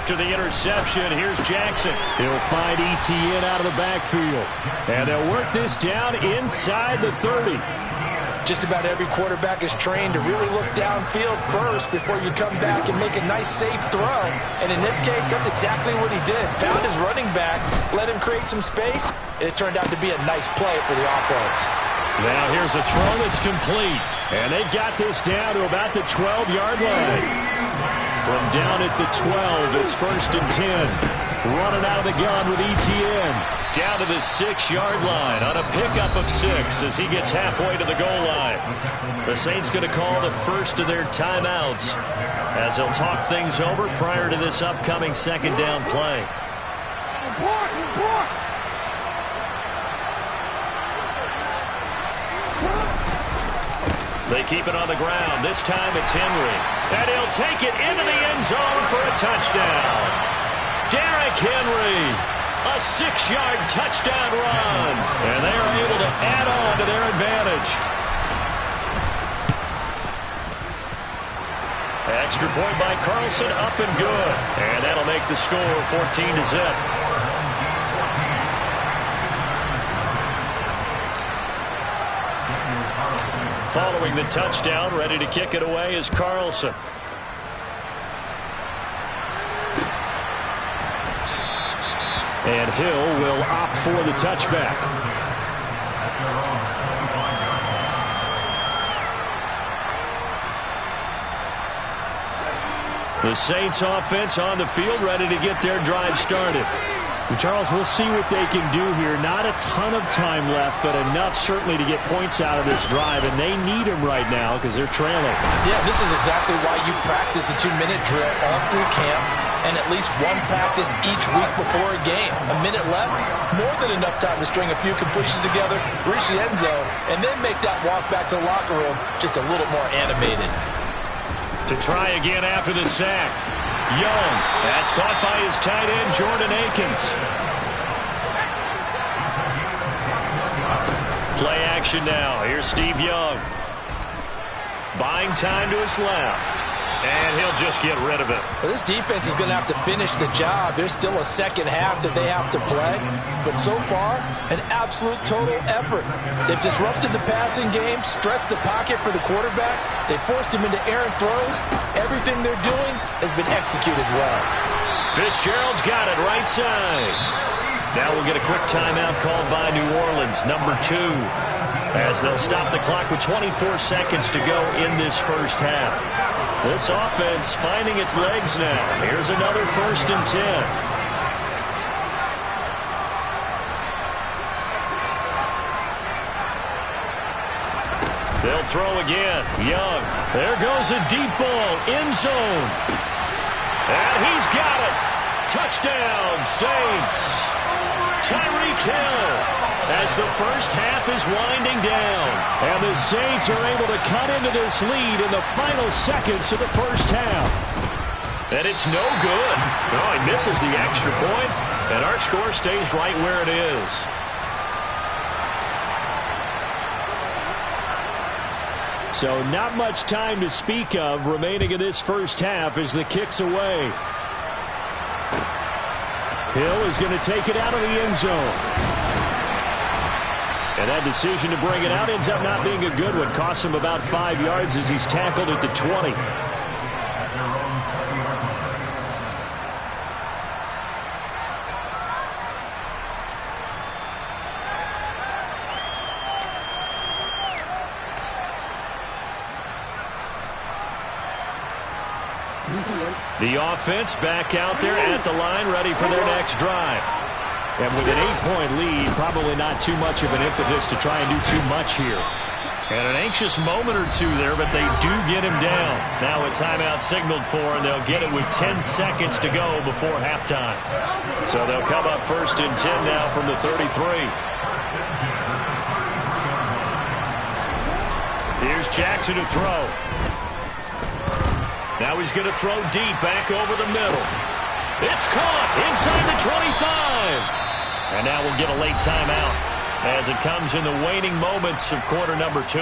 after the interception. Here's Jackson. He'll find ETN out of the backfield. And they'll work this down inside the 30. Just about every quarterback is trained to really look downfield first before you come back and make a nice, safe throw. And in this case, that's exactly what he did. Found his running back, let him create some space, and it turned out to be a nice play for the offense. Now here's a throw that's complete. And they've got this down to about the 12-yard line. From down at the 12, it's 1st and 10. Running out of the gun with ETN. Down to the 6-yard line on a pickup of 6 as he gets halfway to the goal line. The Saints going to call the first of their timeouts as they'll talk things over prior to this upcoming 2nd down play. They keep it on the ground. This time it's Henry. And he'll take it into the end zone for a touchdown. Derrick Henry, a 6-yard touchdown run. And they are able to add on to their advantage. Extra point by Carlson, up and good. And that'll make the score 14-0. Following the touchdown, ready to kick it away is Carlson. And Hill will opt for the touchback. The Saints offense on the field, ready to get their drive started. Charles, we'll see what they can do here. Not a ton of time left, but enough certainly to get points out of this drive, and they need them right now because they're trailing. Yeah, this is exactly why you practice a 2-minute drill all through camp and at least one practice each week before a game. A minute left, more than enough time to string a few completions together, reach the end zone, and then make that walk back to the locker room just a little more animated. To try again after the sack. Young, that's caught by his tight end, Jordan Akins. Play action now. Here's Steve Young. Buying time to his left. And he'll just get rid of it. Well, this defense is going to have to finish the job. There's still a second half that they have to play. But so far, an absolute total effort. They've disrupted the passing game, stressed the pocket for the quarterback. They forced him into errant throws. Everything they're doing has been executed well. Fitzgerald's got it right side. Now we'll get a quick timeout called by New Orleans, number 2. As they'll stop the clock with 24 seconds to go in this first half. This offense finding its legs now. Here's another 1st and 10. They'll throw again. Young. There goes a deep ball. End zone. And he's got it. Touchdown, Saints. Tyreek Hill. As the first half is winding down. And the Saints are able to cut into this lead in the final seconds of the first half. And it's no good. Oh, he misses the extra point. And our score stays right where it is. So not much time to speak of remaining in this first half as the kick's away. Hill is going to take it out of the end zone. And that decision to bring it out ends up not being a good one. Costs him about 5 yards as he's tackled at the 20. The offense back out there at the line, ready for their next drive. And with an 8-point lead, probably not too much of an impetus to try and do too much here. And an anxious moment or two there, but they do get him down. Now a timeout signaled for, and they'll get it with 10 seconds to go before halftime. So they'll come up 1st and 10 now from the 33. Here's Jackson to throw. Now he's going to throw deep back over the middle. It's caught inside the 25. And now we'll get a late timeout as it comes in the waning moments of quarter number 2.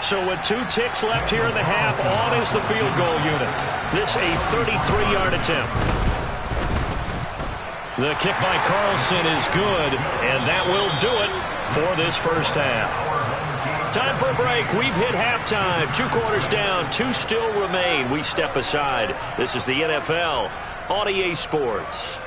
So with 2 ticks left here in the half, on is the field goal unit. This a 33-yard attempt. The kick by Carlson is good, and that will do it for this first half. Time for a break. We've hit halftime. 2 quarters down, 2 still remain. We step aside. This is the NFL on EA Sports.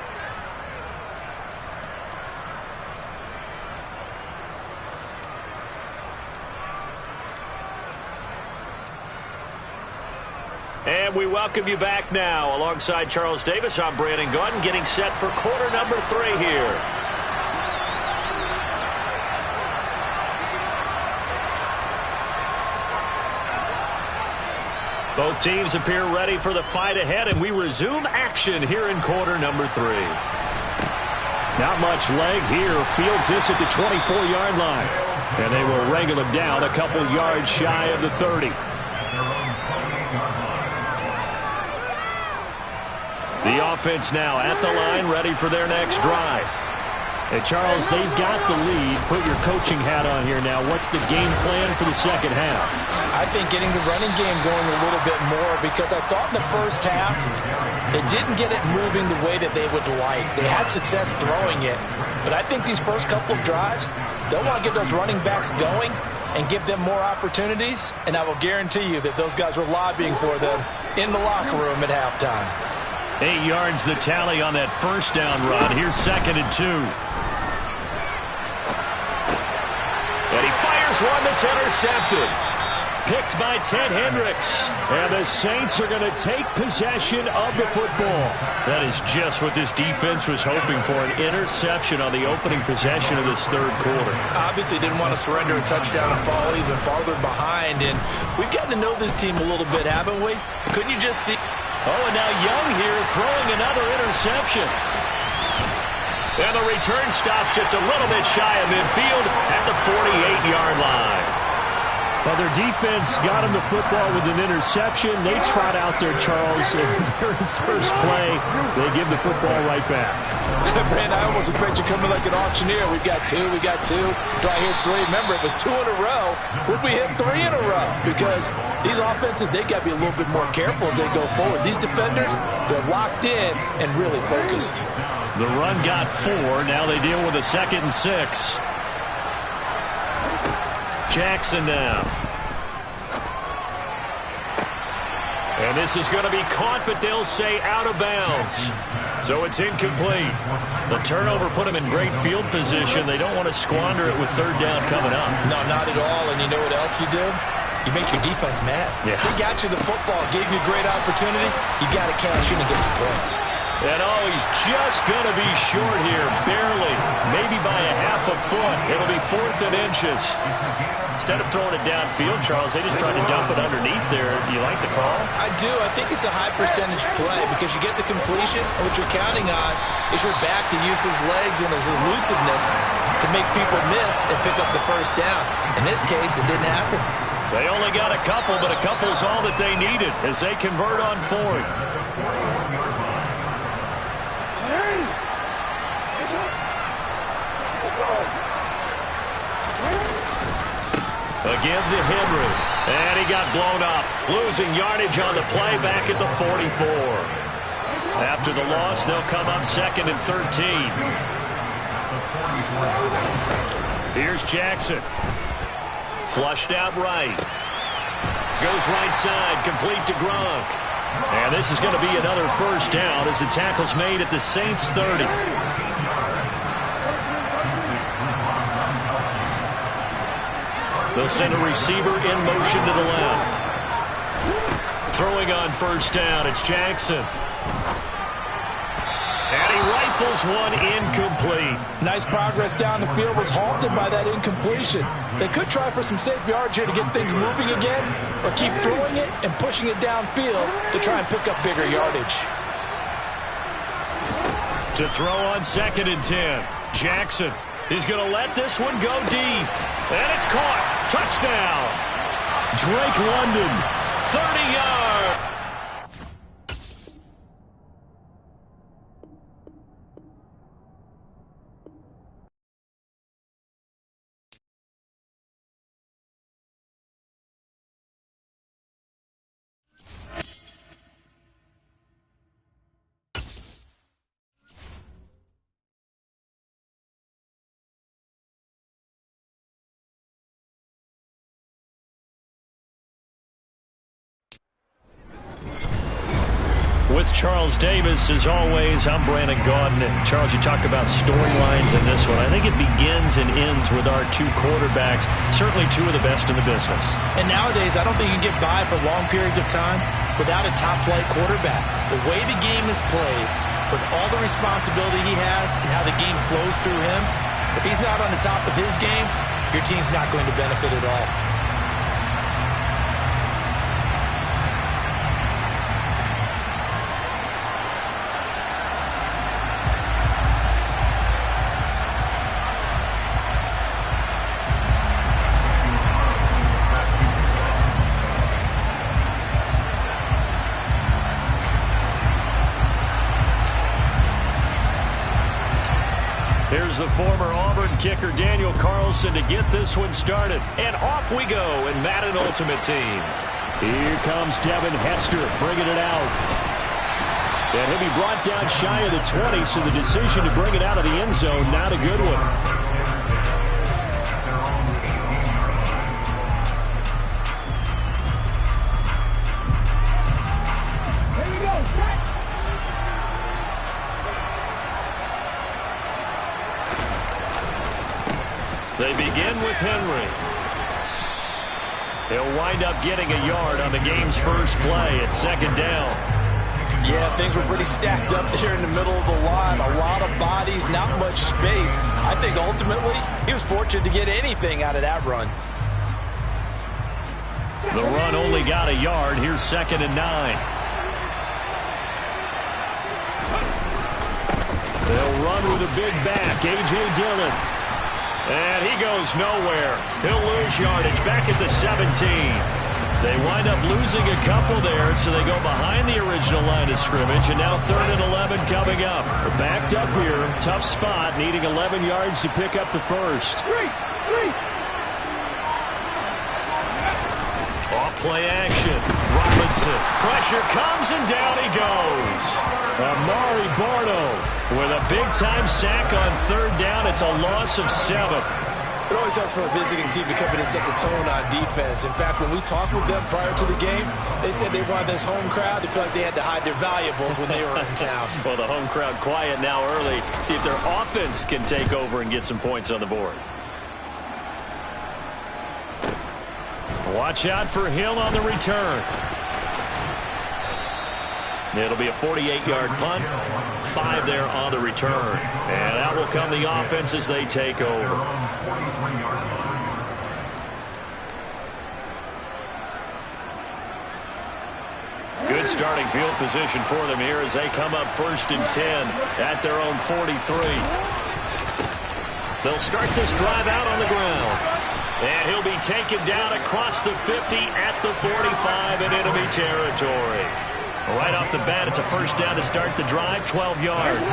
And we welcome you back now. Alongside Charles Davis, I'm Brandon Gaudin, getting set for quarter number 3 here. Both teams appear ready for the fight ahead, and we resume action here in quarter number 3. Not much leg here. Fields this at the 24-yard line. And they will wrangle him down a couple yards shy of the 30. The offense now at the line, ready for their next drive. And Charles, they've got the lead. Put your coaching hat on here now. What's the game plan for the second half? I think getting the running game going a little bit more, because I thought in the first half they didn't get it moving the way that they would like. They had success throwing it, but I think these first couple of drives, they'll want to get those running backs going and give them more opportunities, and I will guarantee you that those guys were lobbying for them in the locker room at halftime. 8 yards the tally on that first down run. Here's 2nd and 2. And he fires one that's intercepted. Picked by Ted Hendricks. And the Saints are going to take possession of the football. That is just what this defense was hoping for, an interception on the opening possession of this third quarter. Obviously didn't want to surrender a touchdown and fall even farther behind, and we've gotten to know this team a little bit, haven't we? Couldn't you just see? Oh, and now Young here throwing another interception. And the return stops just a little bit shy of midfield at the 48-yard line. Well, their defense got him the football with an interception. They trot out there, Charles, in the very first play. They give the football right back. Brand, I almost expect you coming like an auctioneer. We've got 2, we got 2. Do I hear 3? Remember, it was 2 in a row. Would we hit 3 in a row? Because these offenses, they got to be a little bit more careful as they go forward. These defenders, they're locked in and really focused. The run got 4. Now they deal with a 2nd and 6. Jackson now. And this is going to be caught, but they'll say out of bounds. So it's incomplete. The turnover put them in great field position. They don't want to squander it with 3rd down coming up. No, not at all. And you know what else you do? You make your defense mad. Yeah. They got you the football, gave you a great opportunity. You got to cash in and get some points. And oh, he's just going to be short here, barely, maybe by a half a foot. It'll be 4th and inches. Instead of throwing it downfield, Charles, they just tried to dump it underneath there. Do you like the call? I do. I think it's a high percentage play because you get the completion, and what you're counting on is your back to use his legs and his elusiveness to make people miss and pick up the first down. In this case, it didn't happen. They only got a couple, but a couple's all that they needed as they convert on 4th. Again to Henry. And he got blown up. Losing yardage on the play back at the 44. After the loss, they'll come up 2nd and 13. Here's Jackson. Flushed out right. Goes right side, complete to Gronk. And this is going to be another first down as the tackle's made at the Saints 30. They'll send a receiver in motion to the left. Throwing on first down, it's Jackson. And he rifles one incomplete. Nice progress down the field, was halted by that incompletion. They could try for some safe yards here to get things moving again, or keep throwing it and pushing it downfield to try and pick up bigger yardage. To throw on 2nd and 10. Jackson is going to let this one go deep. And it's caught. Touchdown. Drake London. 30 yards. with Charles Davis. As always, I'm Brandon Gaudin. And Charles, you talk about storylines in this one. I think it begins and ends with our two quarterbacks, certainly two of the best in the business. And nowadays, I don't think you can get by for long periods of time without a top-flight quarterback. The way the game is played, with all the responsibility he has and how the game flows through him, if he's not on the top of his game, your team's not going to benefit at all. Here's the former Auburn kicker, Daniel Carlson, to get this one started. And off we go in Madden Ultimate Team. Here comes Devin Hester bringing it out. And he'll be brought down shy of the 20, so the decision to bring it out of the end zone, not a good one. They begin with Henry. He'll wind up getting a yard on the game's first play at second down. Yeah, things were pretty stacked up there in the middle of the line. A lot of bodies, not much space. I think ultimately he was fortunate to get anything out of that run. The run only got a yard. Here's 2nd and 9. They'll run with a big back, A.J. Dillon. And he goes nowhere. He'll lose yardage back at the 17. They wind up losing a couple there, so they go behind the original line of scrimmage, and now 3rd and 11 coming up. They're backed up here. Tough spot, needing 11 yards to pick up the first. Off play action. Robinson. Pressure comes, and down he goes. Amari Barno with a big-time sack on 3rd down. It's a loss of 7. It always helps for a visiting team to come in and set the tone on defense. In fact, when we talked with them prior to the game, they said they wanted this home crowd to feel like they had to hide their valuables when they were in town. Well, the home crowd quiet now early. See if their offense can take over and get some points on the board. Watch out for Hill on the return. It'll be a 48-yard punt. 5 there on the return. And out will come the offense as they take over. Good starting field position for them here as they come up 1st and 10 at their own 43. They'll start this drive out on the ground. And he'll be taken down across the 50 at the 45 in enemy territory. Right off the bat, it's a 1st down to start the drive, 12 yards.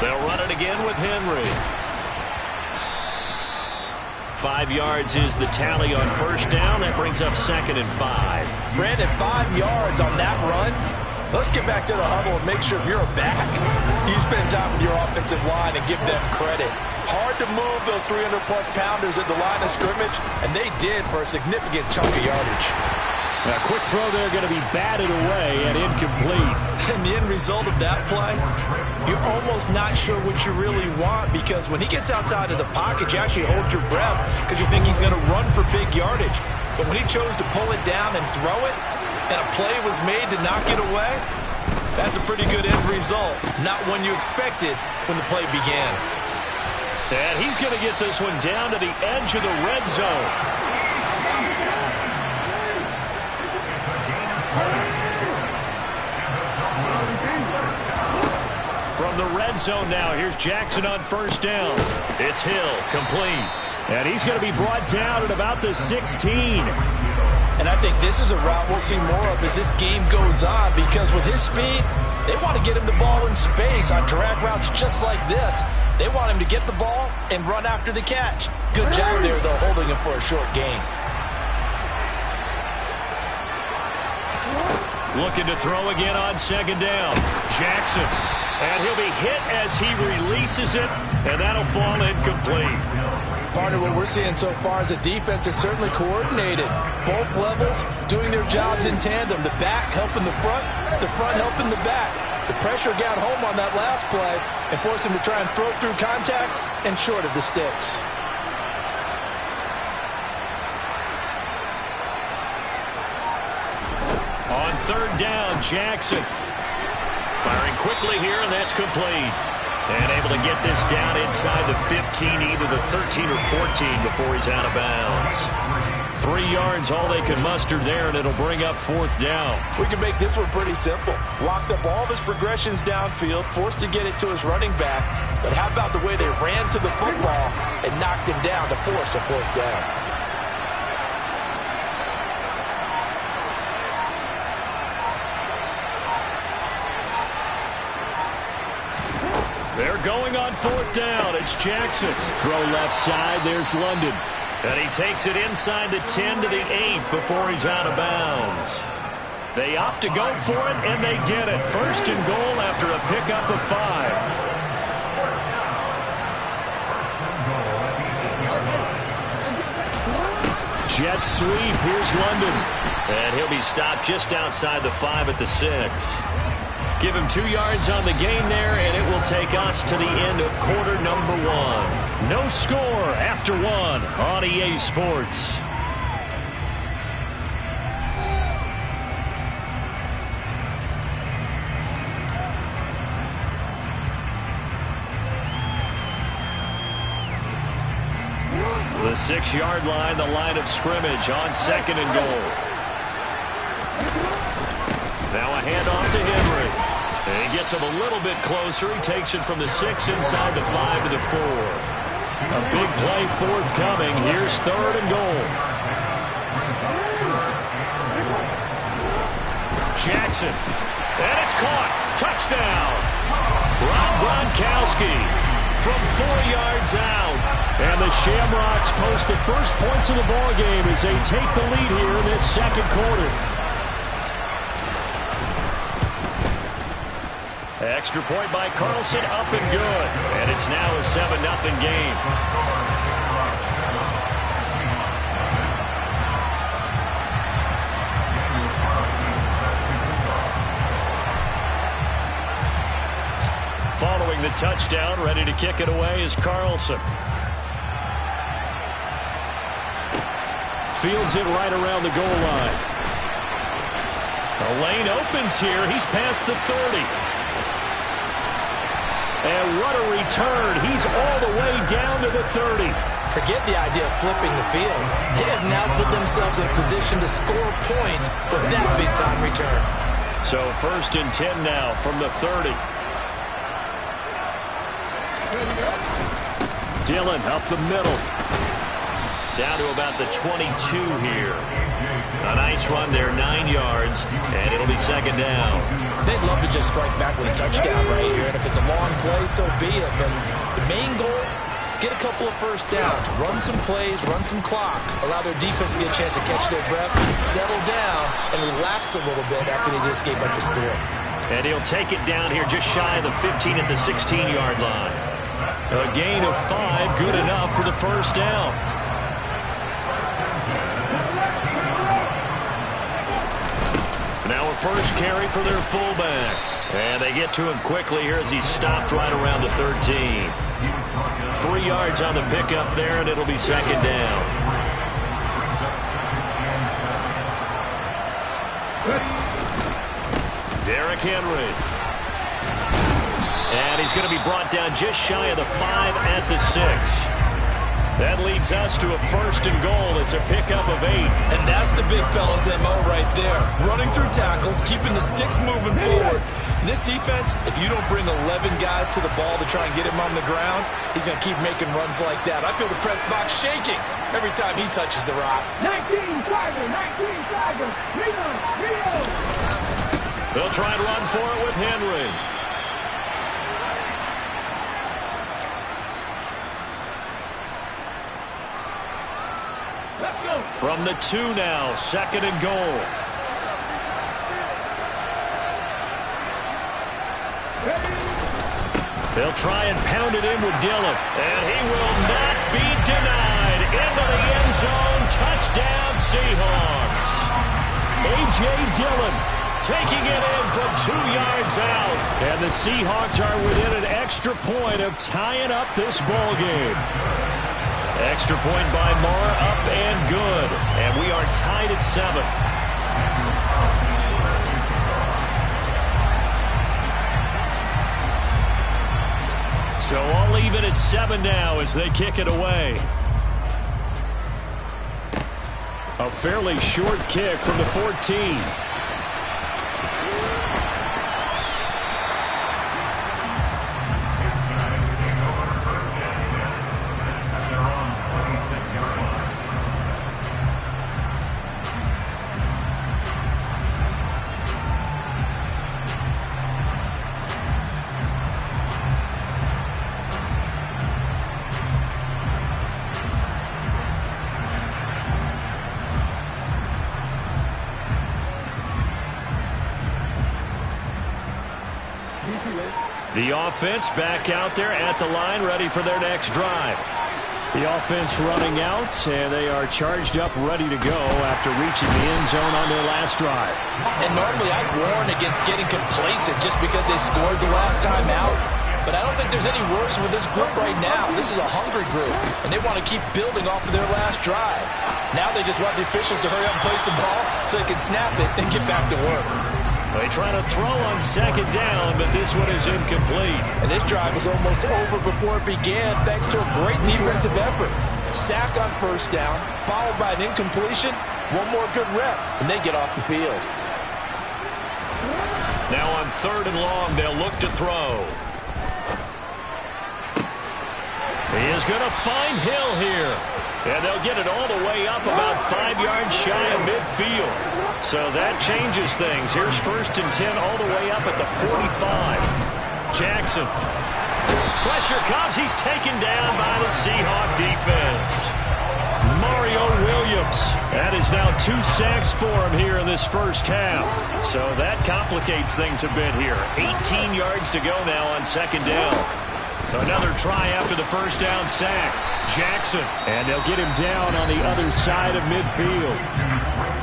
They'll run it again with Henry. 5 yards is the tally on 1st down. That brings up 2nd and 5. Brandon, 5 yards on that run. Let's get back to the huddle and make sure if you're a back, you spend time with your offensive line and give them credit. Hard to move those 300-plus pounders at the line of scrimmage, and they did for a significant chunk of yardage. A quick throw there going to be batted away and incomplete. And the end result of that play, you're almost not sure what you really want, because when he gets outside of the pocket, you actually hold your breath because you think he's going to run for big yardage. But when he chose to pull it down and throw it, and a play was made to knock it away, that's a pretty good end result. Not one you expected when the play began. And he's going to get this one down to the edge of the red zone. From the red zone now, here's Jackson on 1st down. It's Hill, complete. And he's going to be brought down at about the 16. And I think this is a route we'll see more of as this game goes on, because with his speed, they want to get him the ball in space on drag routes just like this. They want him to get the ball and run after the catch. Good job there, though, holding him for a short gain. Looking to throw again on 2nd down. Jackson. And he'll be hit as he releases it, and that'll fall incomplete. Partner, what we're seeing so far is a defense that's certainly coordinated. Both levels doing their jobs in tandem. The back helping the front helping the back. The pressure got home on that last play and forced him to try and throw through contact and short of the sticks. On third down, Jackson. Firing quickly here, and that's complete. And able to get this down inside the 15, either the 13 or 14 before he's out of bounds. 3 yards, all they can muster there, and it'll bring up fourth down. We can make this one pretty simple. Locked up all of his progressions downfield, forced to get it to his running back. But how about the way they ran to the football and knocked him down to force a fourth down? They're going on fourth down. It's Jackson. Throw left side. There's London. And he takes it inside the 10 to the 8 before he's out of bounds. They opt to go for it, and they get it. First and goal after a pickup of 5. Jet sweep. Here's London. And he'll be stopped just outside the 5 at the 6. Give him 2 yards on the gain there, and it will take us to the end of quarter number 1. No score after 1 on EA Sports. The 6-yard line, the line of scrimmage on second and goal. Now a handoff to Henry. And he gets him a little bit closer. He takes it from the 6 inside the 5 to the 4. A big play forthcoming. Here's third and goal. Jackson. And it's caught. Touchdown. Rob Gronkowski from 4 yards out. And the Shamrocks post the first points of the ballgame as they take the lead here in this second quarter. Extra point by Carlson, up and good. And it's now a 7-0 game. Following the touchdown, ready to kick it away is Carlson. Fields it right around the goal line. The lane opens here. He's past the 30. And what a return. He's all the way down to the 30. Forget the idea of flipping the field. They have now put themselves in a position to score points with that big-time return. So first and 10 now from the 30. Dillon up the middle. Down to about the 22 here. A nice run there, 9 yards, and it'll be second down. They'd love to just strike back with a touchdown right here, and if it's a long play, so be it. But the main goal, get a couple of first downs, run some plays, run some clock, allow their defense to get a chance to catch their breath, settle down, and relax a little bit after they just gave up the score. And he'll take it down here just shy of the 15 at the 16-yard line. A gain of 5, good enough for the first down. Now a first carry for their fullback. And they get to him quickly here as he's stopped right around the 13. 3 yards on the pickup there, and it'll be second down. Derrick Henry. And he's going to be brought down just shy of the 5 at the 6. That leads us to a first and goal. It's a pickup of 8. And that's the big fella's MO right there. Running through tackles, keeping the sticks moving forward. This defense, if you don't bring 11 guys to the ball to try and get him on the ground, he's going to keep making runs like that. I feel the press box shaking every time he touches the rock. 19 Tiger, They'll try and run for it with Henry. From the 2 now, second and goal. They'll try and pound it in with Dillon. And he will not be denied. Into the end zone. Touchdown, Seahawks. A.J. Dillon taking it in from 2 yards out. And the Seahawks are within an extra point of tying up this ball game. Extra point by Marr, up and good. And we are tied at 7. So all even at 7 now as they kick it away. A fairly short kick from the 14. The offense back out there at the line, ready for their next drive. The offense running out, and they are charged up, ready to go after reaching the end zone on their last drive. And normally I'd warn against getting complacent just because they scored the last time out. But I don't think there's any worries with this group right now. This is a hungry group, and they want to keep building off of their last drive. Now they just want the officials to hurry up and place the ball so they can snap it and get back to work. They try to throw on second down, but this one is incomplete. And this drive was almost over before it began thanks to a great defensive effort. Sack on first down, followed by an incompletion. One more good rep, and they get off the field. Now on 3rd and long, they'll look to throw. He is going to find Hill here. And they'll get it all the way up about 5 yards shy of midfield. So that changes things. Here's 1st and 10 all the way up at the 45. Jackson. Pressure comes. He's taken down by the Seahawk defense. Mario Williams. That is now 2 sacks for him here in this first half. So that complicates things a bit here. 18 yards to go now on 2nd down. Another try after the first down sack. Jackson. And they'll get him down on the other side of midfield.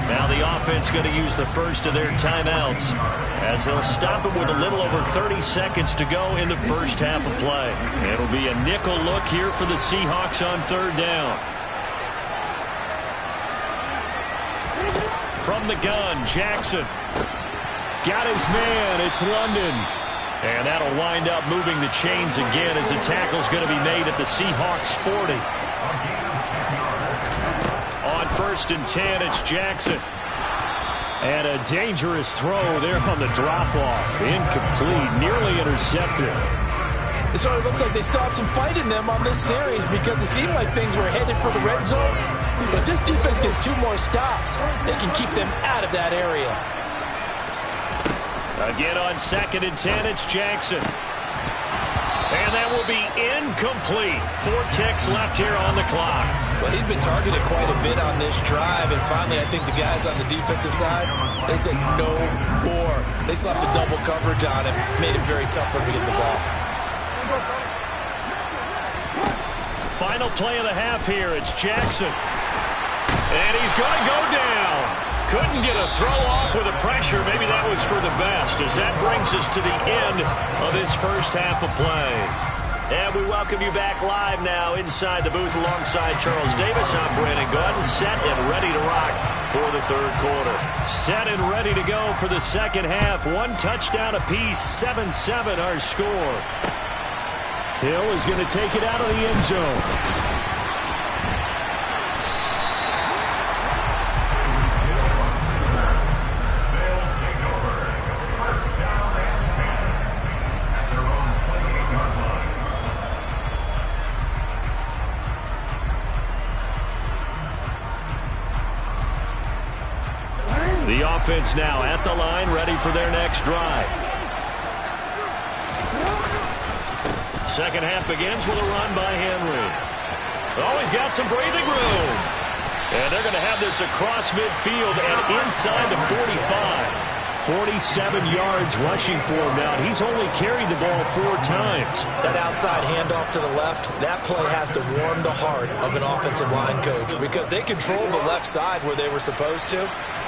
Now the offense going to use the first of their timeouts as they'll stop him with a little over 30 seconds to go in the first half of play. It'll be a nickel look here for the Seahawks on 3rd down. From the gun, Jackson. Got his man. It's London. And that'll wind up moving the chains again as the tackle's going to be made at the Seahawks 40. On 1st and 10, it's Jackson. And a dangerous throw there on the drop-off. Incomplete, nearly intercepted. It sort of looks like they still have some fight in them on this series because it seemed like things were headed for the red zone. But if this defense gets 2 more stops, they can keep them out of that area. Again on 2nd and 10, it's Jackson. And that will be incomplete. 4 ticks left here on the clock. Well, he'd been targeted quite a bit on this drive, and finally I think the guys on the defensive side, they said no more. They slapped the double coverage on him, made it very tough for him to get the ball. Final play of the half here, it's Jackson. And he's going to go down. Couldn't get a throw off with the pressure. Maybe that was for the best, as that brings us to the end of this first half of play. And we welcome you back live now inside the booth alongside Charles Davis. I'm Brandon Gordon, set and ready to rock for the 3rd quarter. Set and ready to go for the 2nd half. 1 touchdown apiece, 7-7 our score. Hill is going to take it out of the end zone. The offense now at the line, ready for their next drive. Second half begins with a run by Henry. Oh, he's got some breathing room. And they're going to have this across midfield and inside the 45. 47 yards rushing for him now. He's only carried the ball 4 times. That outside handoff to the left, that play has to warm the heart of an offensive line coach because they controlled the left side where they were supposed to.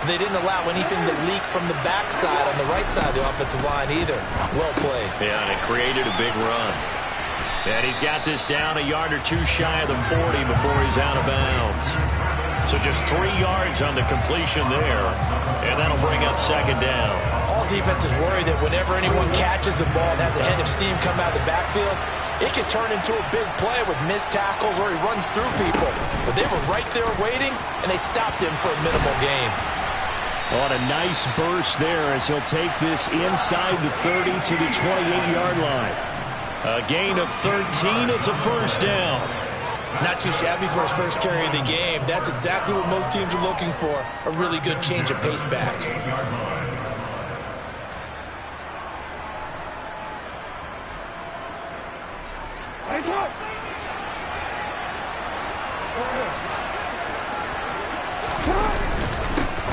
They didn't allow anything to leak from the backside on the right side of the offensive line either. Well played. Yeah, and it created a big run. And he's got this down a yard or 2 shy of the 40 before he's out of bounds. So just 3 yards on the completion there. And that'll bring up second down. All defenses worry that whenever anyone catches the ball and has a head of steam come out of the backfield, it can turn into a big play with missed tackles or he runs through people. But they were right there waiting, and they stopped him for a minimal gain. On a nice burst there as he'll take this inside the 30 to the 28-yard line. A gain of 13. It's a first down. Not too shabby for his first carry of the game. That's exactly what most teams are looking for, a really good change of pace back.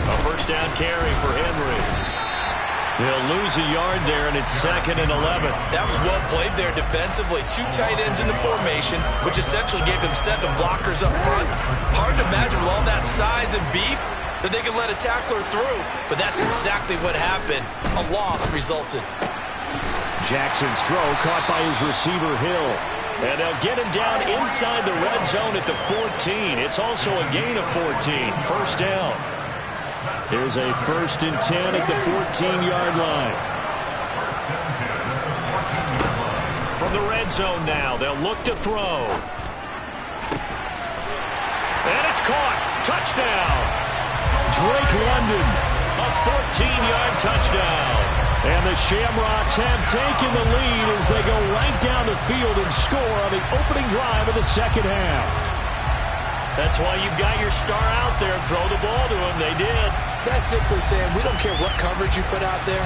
A first down carry for Henry. They'll lose a yard there, and it's 2nd and 11. That was well played there defensively. 2 tight ends in the formation, which essentially gave them 7 blockers up front. Hard to imagine with all that size and beef that they could let a tackler through. But that's exactly what happened. A loss resulted. Jackson's throw caught by his receiver, Hill. And they'll get him down inside the red zone at the 14. It's also a gain of 14. First down. There's a 1st and 10 at the 14-yard line. From the red zone now, they'll look to throw. And it's caught. Touchdown. Drake London. A 14-yard touchdown. And the Shamrocks have taken the lead as they go right down the field and score on the opening drive of the second half. That's why you've got your star out there. Throw the ball to him. They did. That's simply saying we don't care what coverage you put out there.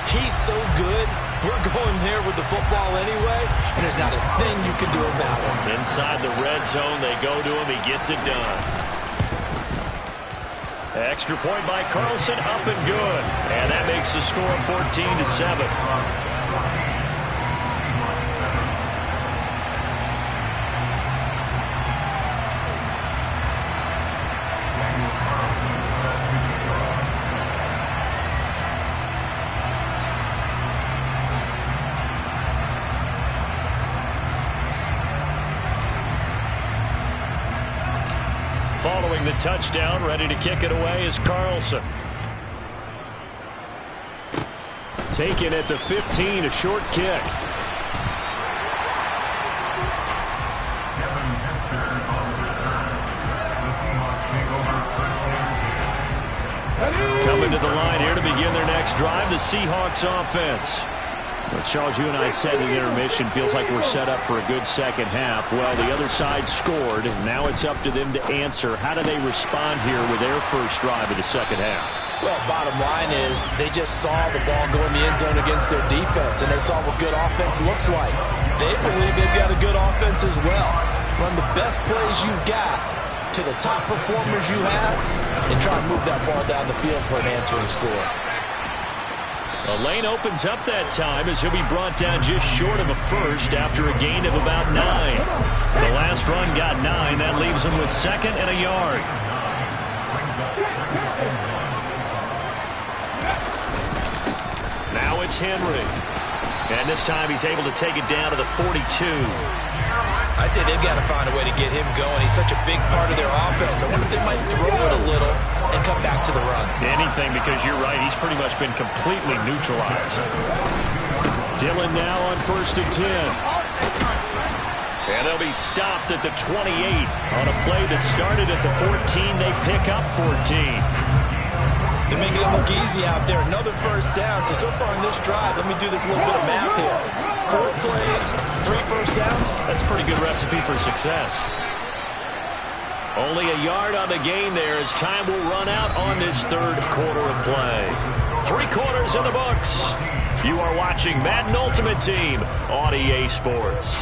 He's so good. We're going there with the football anyway, and there's not a thing you can do about it. Inside the red zone, they go to him. He gets it done. Extra point by Carlson, up and good. And that makes the score 14-7. Following the touchdown, ready to kick it away is Carlson. Taken at the 15, a short kick. Coming to the line here to begin their next drive, the Seahawks offense. Well, Charles, you and I said in the intermission, feels like we're set up for a good second half. Well, the other side scored, and now it's up to them to answer. How do they respond here with their first drive of the second half? Well, bottom line is they just saw the ball go in the end zone against their defense, and they saw what good offense looks like. They believe they've got a good offense as well. Run the best plays you've got to the top performers you have, and try and move that ball down the field for an answering score. The lane opens up that time as he'll be brought down just short of a first after a gain of about 9. The last run got 9. That leaves him with 2nd and a yard. Now it's Henry. And this time he's able to take it down to the 42. I'd say they've got to find a way to get him going. He's such a big part of their offense. I wonder if they might throw it a little and come back to the run. Anything, because you're right. He's pretty much been completely neutralized. Dillon now on 1st and 10. And they'll be stopped at the 28 on a play that started at the 14. They pick up 14. They're making it look easy out there. Another first down. So far in this drive, let me do this little bit of math here. 4 plays, 3 first downs. That's a pretty good recipe for success. Only a yard on the gain there as time will run out on this third quarter of play. 3 quarters in the books. You are watching Madden Ultimate Team on EA Sports.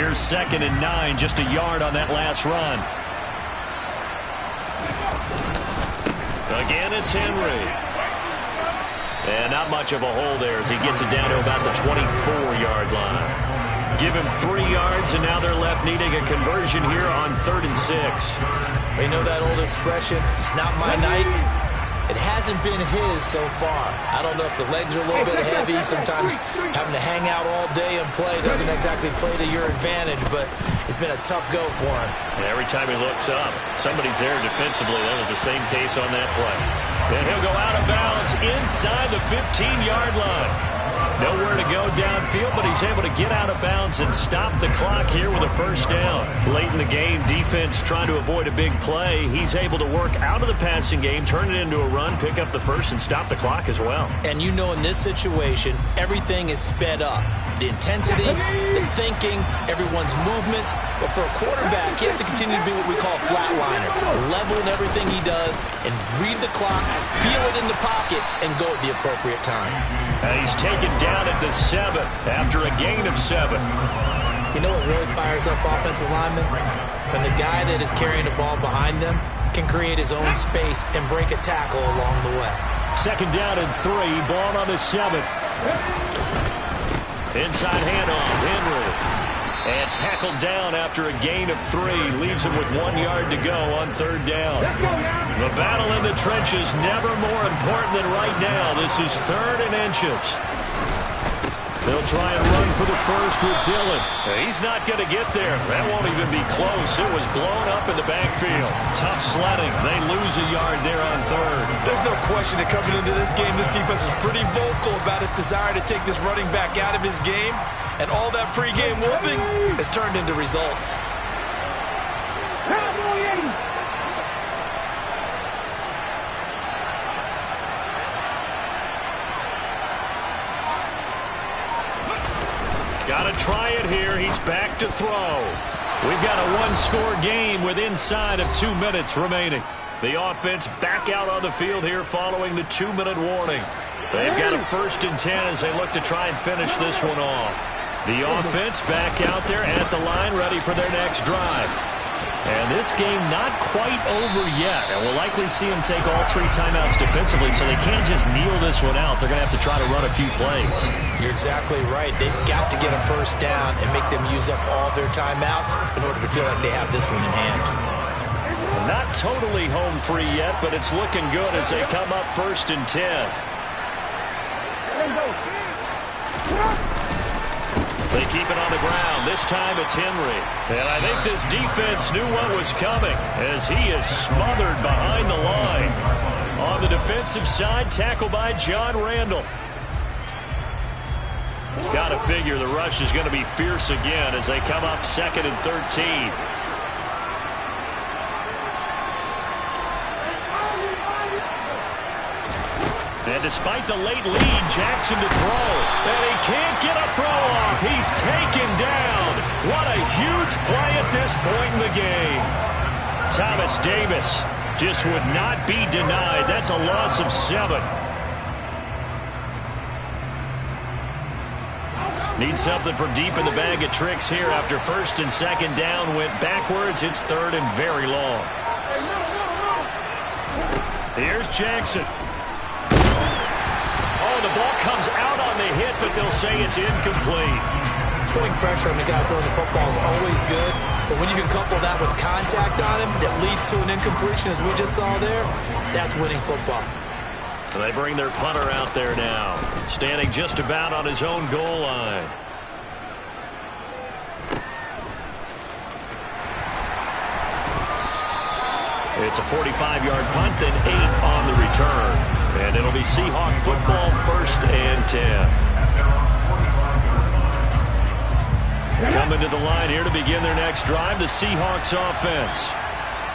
Here's 2nd and 9, just a yard on that last run. Again, it's Henry. And not much of a hole there as he gets it down to about the 24-yard line. Give him 3 yards, and now they're left needing a conversion here on 3rd and 6. You know that old expression, it's not my night? It hasn't been his so far. I don't know if the legs are a little bit heavy. Sometimes having to hang out all day and play doesn't exactly play to your advantage, but it's been a tough go for him. And every time he looks up, somebody's there defensively. That was the same case on that play. And he'll go out of bounds inside the 15-yard line. Nowhere to go downfield, but he's able to get out of bounds and stop the clock here with a 1st down. Late in the game, defense trying to avoid a big play. He's able to work out of the passing game, turn it into a run, pick up the 1st, and stop the clock as well. And you know in this situation, everything is sped up. The intensity, the thinking, everyone's movement. But for a quarterback, he has to continue to be what we call a flatliner. Level in everything he does and read the clock, feel it in the pocket, and go at the appropriate time. He's taken down at the 7 after a gain of 7. You know what really fires up offensive linemen? When the guy that is carrying the ball behind them can create his own space and break a tackle along the way. 2nd down and 3, ball on the 7. Inside handoff, Henry. And tackled down after a gain of 3. Leaves him with 1 yard to go on 3rd down. The battle in the trenches never more important than right now. This is 3rd and inches. They'll try and run for the 1st with Dillon. He's not going to get there. That won't even be close. It was blown up in the backfield. Tough sledding. They lose a yard there on 3rd. There's no question that coming into this game, this defense is pretty vocal about its desire to take this running back out of his game. And all that pregame wolfing has turned into results. Got to try it here. He's back to throw. We've got a 1-score game with inside of 2 minutes remaining. The offense back out on the field here following the 2-minute warning. They've got a 1st and 10 as they look to try and finish this one off. The offense back out there at the line, ready for their next drive. And this game not quite over yet. And we'll likely see them take all 3 timeouts defensively, so they can't just kneel this one out. They're going to have to try to run a few plays. You're exactly right. They've got to get a 1st down and make them use up all their timeouts in order to feel like they have this one in hand. Not totally home free yet, but it's looking good as they come up 1st and 10. They keep it on the ground. This time it's Henry. And I think this defense knew what was coming as he is smothered behind the line. On the defensive side, tackled by John Randall. Got to figure the rush is going to be fierce again as they come up 2nd and 13. And despite the late lead, Jackson to throw. And he can't get a throw off. He's taken down. What a huge play at this point in the game. Thomas Davis just would not be denied. That's a loss of 7. Need something from deep in the bag of tricks here after 1st and 2nd down. Went backwards. It's 3rd and very long. Here's Jackson. Oh, the ball comes out on the hit, but they'll say it's incomplete. Putting pressure on the guy throwing the football is always good, but when you can couple that with contact on him that leads to an incompletion, as we just saw there, that's winning football. They bring their punter out there now, standing just about on his own goal line. It's a 45-yard punt, then 8 on the return. And it'll be Seahawk football, 1st and 10. Coming to the line here to begin their next drive, the Seahawks offense.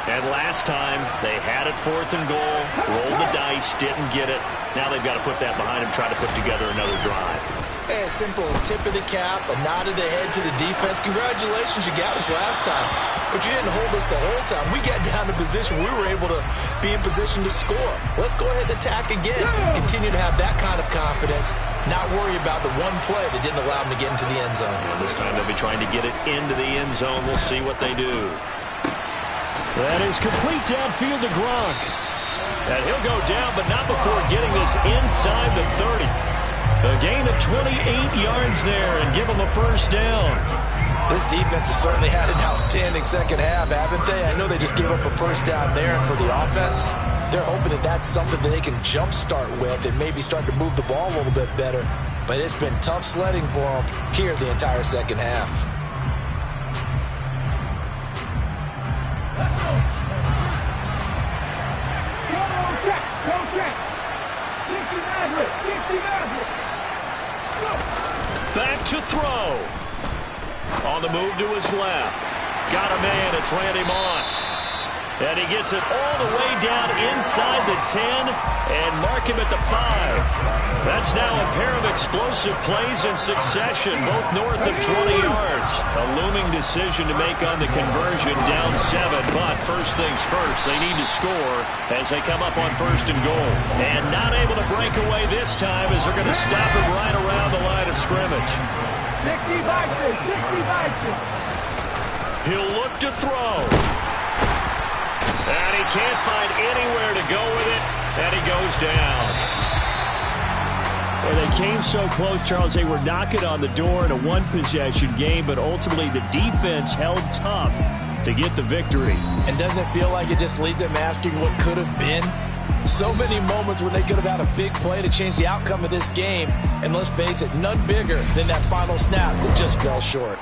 And last time, they had it 4th and goal, rolled the dice, didn't get it. Now they've got to put that behind them, try to put together another drive. Hey, a simple tip of the cap, a nod of the head to the defense. Congratulations, you got us last time. But you didn't hold us the whole time. We got down to position. We were able to be in position to score. Let's go ahead and attack again. Continue to have that kind of confidence. Not worry about the one play that didn't allow them to get into the end zone. And this time they'll be trying to get it into the end zone. We'll see what they do. That is complete downfield to Gronk. And he'll go down, but not before getting this inside the 30. A gain of 28 yards there and give them a first down. This defense has certainly had an outstanding second half, haven't they? I know they just gave up a first down there, and for the offense, they're hoping that that's something that they can jumpstart with and maybe start to move the ball a little bit better. But it's been tough sledding for them here the entire second half. Back to throw. On the move to his left. Got a man. It's Randy Moss. And he gets it all the way down inside the 10 and mark him at the 5. That's now a pair of explosive plays in succession, both north of 20 yards. A looming decision to make on the conversion, down 7. But first things first, they need to score as they come up on first and goal. And not able to break away this time as they're going to stop it right around the line of scrimmage. 60 Vikings. He'll look to throw. And he can't find anywhere to go with it, and he goes down. Well, they came so close, Charles. They were knocking on the door in a one-possession game, but ultimately the defense held tough to get the victory. And doesn't it feel like it just leaves them asking what could have been? So many moments when they could have had a big play to change the outcome of this game. And let's face it, none bigger than that final snap that just fell short.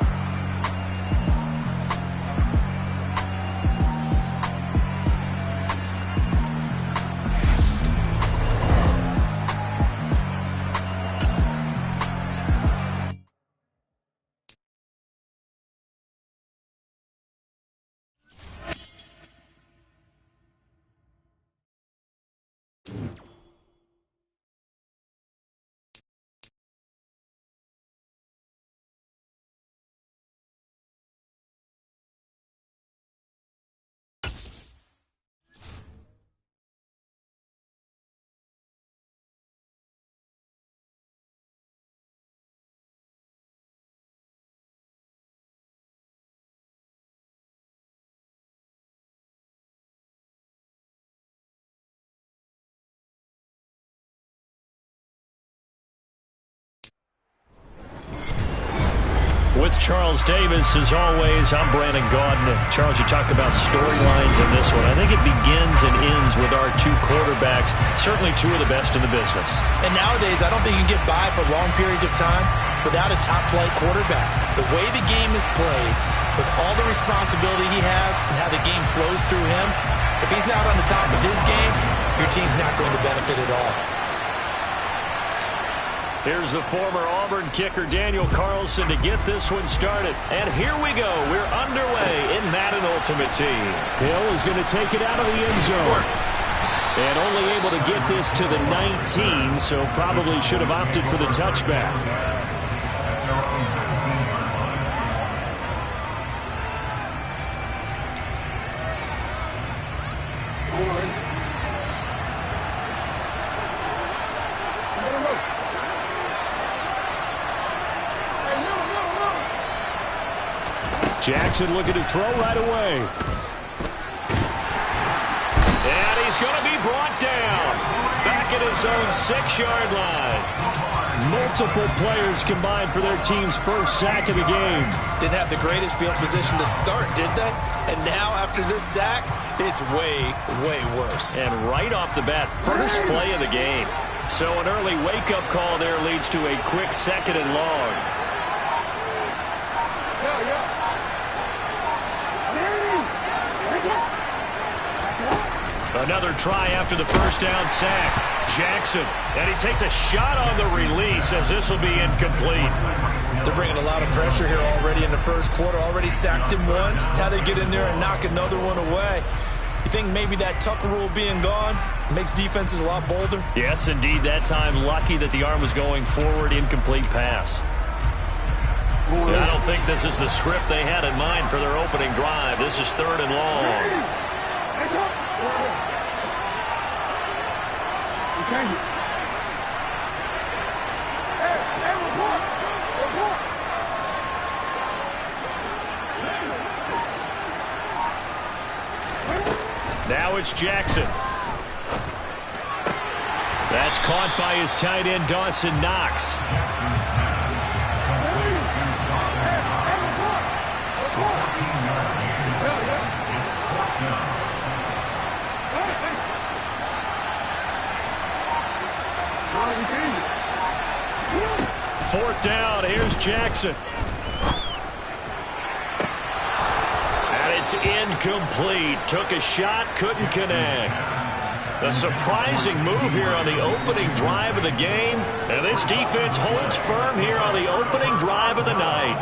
With Charles Davis, as always, I'm Brandon Gaudin. Charles, you talked about storylines in this one. I think it begins and ends with our two quarterbacks, certainly two of the best in the business. And nowadays, I don't think you can get by for long periods of time without a top-flight quarterback. The way the game is played, with all the responsibility he has and how the game flows through him, if he's not on the top of his game, your team's not going to benefit at all. Here's the former Auburn kicker, Daniel Carlson, to get this one started. And here we go. We're underway in Madden Ultimate Team. Hill is going to take it out of the end zone. And only able to get this to the 19, so probably should have opted for the touchback. Jackson looking to throw right away. And he's going to be brought down. Back at his own 6-yard line. Multiple players combined for their team's first sack of the game. Didn't have the greatest field position to start, did they? And now after this sack, it's way, way worse. And right off the bat, first play of the game. So an early wake-up call there leads to a quick 2nd and long. Another try after the first down sack. Jackson, and he takes a shot on the release as this will be incomplete. They're bringing a lot of pressure here already in the first quarter. Already sacked him once. How they get in there and knock another one away. You think maybe that Tucker rule being gone makes defenses a lot bolder? Yes, indeed. That time, lucky that the arm was going forward, incomplete pass. And I don't think this is the script they had in mind for their opening drive. This is 3rd and long. Now it's Jackson. That's caught by his tight end, Dawson Knox. Fourth down, here's Jackson. It's incomplete. Took a shot, couldn't connect. A surprising move here on the opening drive of the game. And this defense holds firm here on the opening drive of the night.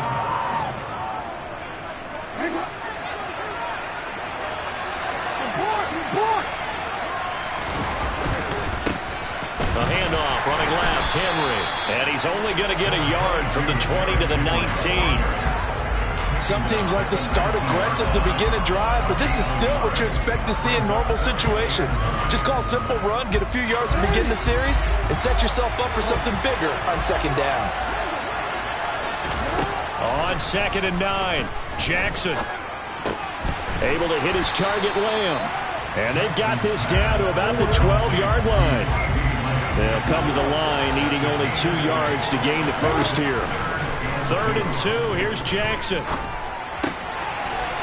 A handoff, running left, Henry. And he's only going to get a yard from the 20 to the 19. Some teams like to start aggressive to begin a drive, but this is still what you expect to see in normal situations. Just call a simple run, get a few yards to begin the series, and set yourself up for something bigger on 2nd down. On 2nd and 9, Jackson. Able to hit his target, Lamb. And they've got this down to about the 12-yard line. They'll come to the line, needing only 2 yards to gain the first here. 3rd and 2, here's Jackson.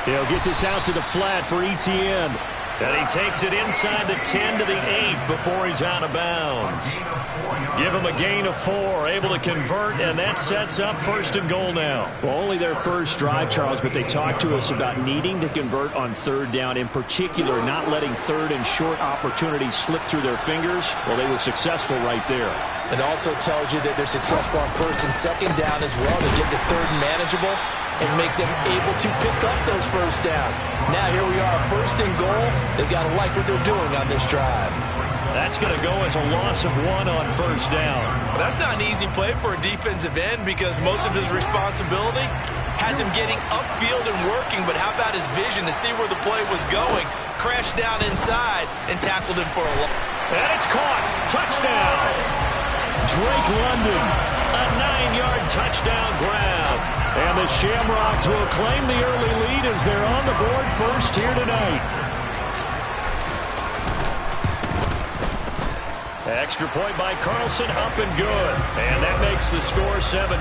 He'll get this out to the flat for Etienne. And he takes it inside the 10 to the 8 before he's out of bounds. Give him a gain of 4, able to convert, and that sets up 1st and goal now. Well, only their first drive, Charles, but they talked to us about needing to convert on 3rd down, in particular not letting 3rd and short opportunities slip through their fingers. Well, they were successful right there. It also tells you that they're successful on 1st and 2nd down as well to get to 3rd and manageable and make them able to pick up those 1st downs. Now here we are, 1st and goal. They've got to like what they're doing on this drive. That's going to go as a loss of 1 on 1st down. Well, that's not an easy play for a defensive end because most of his responsibility has him getting upfield and working, but how about his vision to see where the play was going, crashed down inside, and tackled him for a loss. And it's caught. Touchdown. Drake London, a 9-yard touchdown grab. And the Shamrocks will claim the early lead as they're on the board first here tonight. Extra point by Carlson, up and good. And that makes the score 7-0.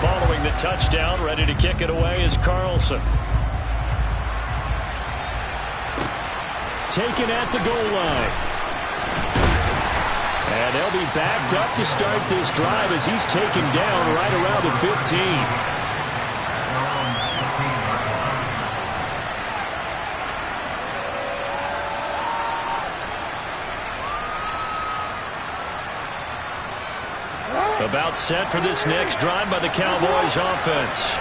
Following the touchdown, ready to kick it away is Carlson. Taken at the goal line. And they'll be backed up to start this drive as he's taken down right around the 15. About set for this next drive by the Cowboys offense.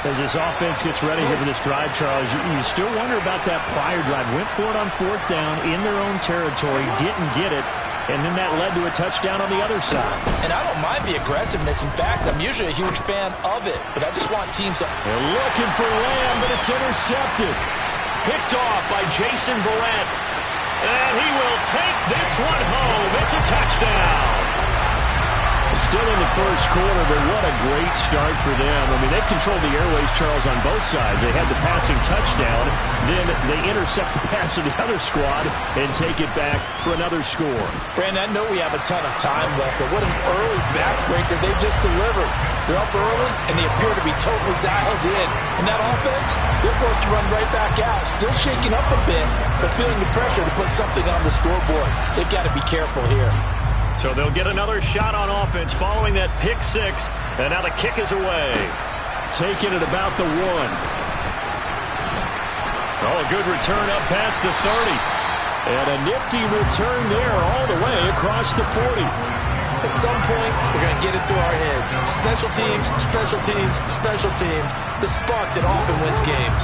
As this offense gets ready here for this drive, Charles, you still wonder about that prior drive. Went for it on 4th down in their own territory, didn't get it, and then that led to a touchdown on the other side. And I don't mind the aggressiveness. In fact, I'm usually a huge fan of it, but I just want teams to... They're looking for Lamb, but it's intercepted. Picked off by Jason Verrett. And he will take this one home. It's a touchdown. Still in the first quarter, but what a great start for them. I mean, they've controlled the airways, Charles, on both sides. They had the passing touchdown, then they intercept the pass of the other squad and take it back for another score. Brandon, I know we have a ton of time left, but what an early backbreaker they just delivered. They're up early, and they appear to be totally dialed in. And that offense, they're forced to run right back out, still shaking up a bit, but feeling the pressure to put something on the scoreboard. They've got to be careful here. So they'll get another shot on offense following that pick six. And now the kick is away. Taking it about the 1. Oh, a good return up past the 30. And a nifty return there all the way across the 40. At some point, we're going to get it through our heads. Special teams, special teams, special teams. The spark that often wins games.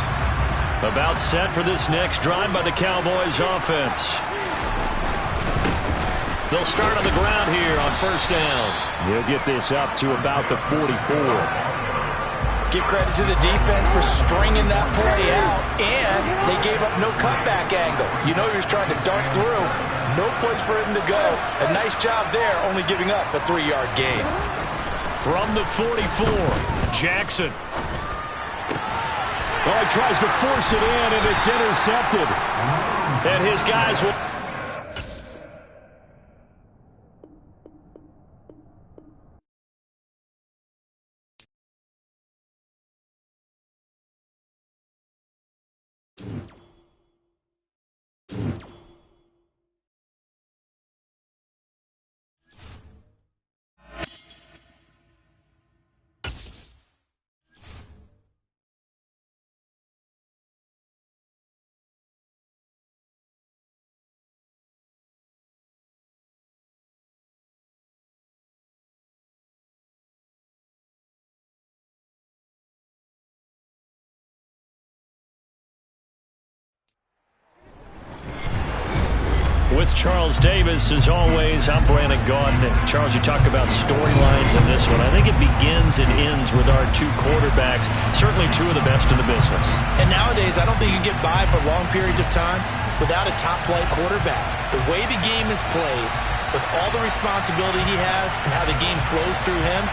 About set for this next drive by the Cowboys offense. They'll start on the ground here on first down. He'll get this up to about the 44. Give credit to the defense for stringing that play out, and they gave up no cutback angle. You know, he was trying to dart through. No place for him to go. A nice job there, only giving up a 3-yard gain. From the 44, Jackson. Oh, he tries to force it in, and it's intercepted. And his guys will... With Charles Davis, as always, I'm Brandon Gaudin. Charles, you talk about storylines in this one. I think it begins and ends with our two quarterbacks, certainly two of the best in the business. And nowadays, I don't think you can get by for long periods of time without a top-flight quarterback. The way the game is played, with all the responsibility he has and how the game flows through him,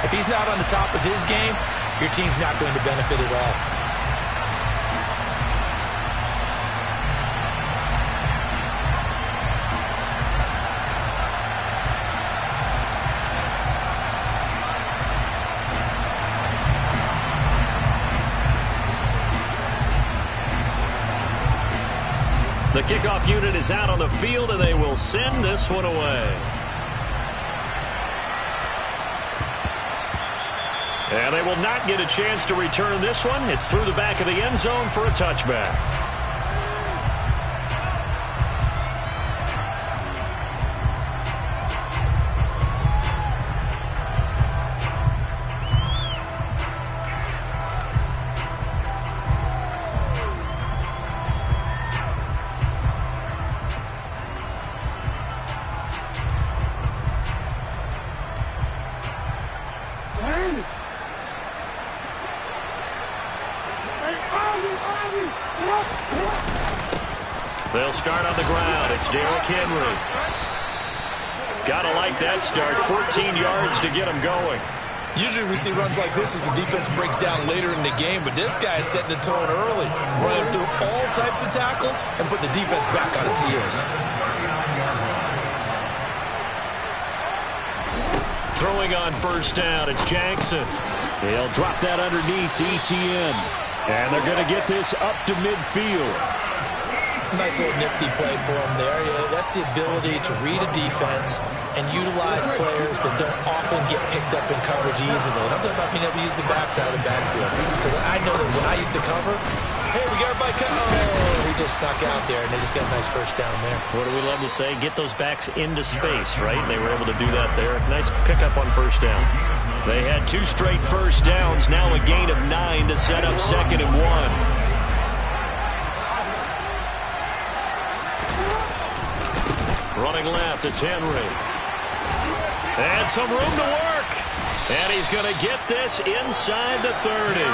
if he's not on the top of his game, your team's not going to benefit at all. The kickoff unit is out on the field, and they will send this one away. And they will not get a chance to return this one. It's through the back of the end zone for a touchback. They'll start on the ground. It's Derrick Henry. Gotta like that start. 14 yards to get him going. Usually we see runs like this as the defense breaks down later in the game, but this guy is setting the tone early, running through all types of tackles and put the defense back on its heels. Throwing on first down, it's Jackson. He'll drop that underneath to ETN. And they're going to get this up to midfield. Nice little nifty play for him there. Yeah, that's the ability to read a defense and utilize players that don't often get picked up in coverage easily. And I'm talking about being able to use the backside of the backfield. Because I know that when I used to cover, hey, we got everybody cut. Oh, he just snuck out there, and they just got a nice first down there. What do we love to say? Get those backs into space, right? They were able to do that there. Nice pickup on first down. They had 2 straight first downs. Now a gain of 9 to set up 2nd and 1. Running left, it's Henry. And some room to work. And he's going to get this inside the 30.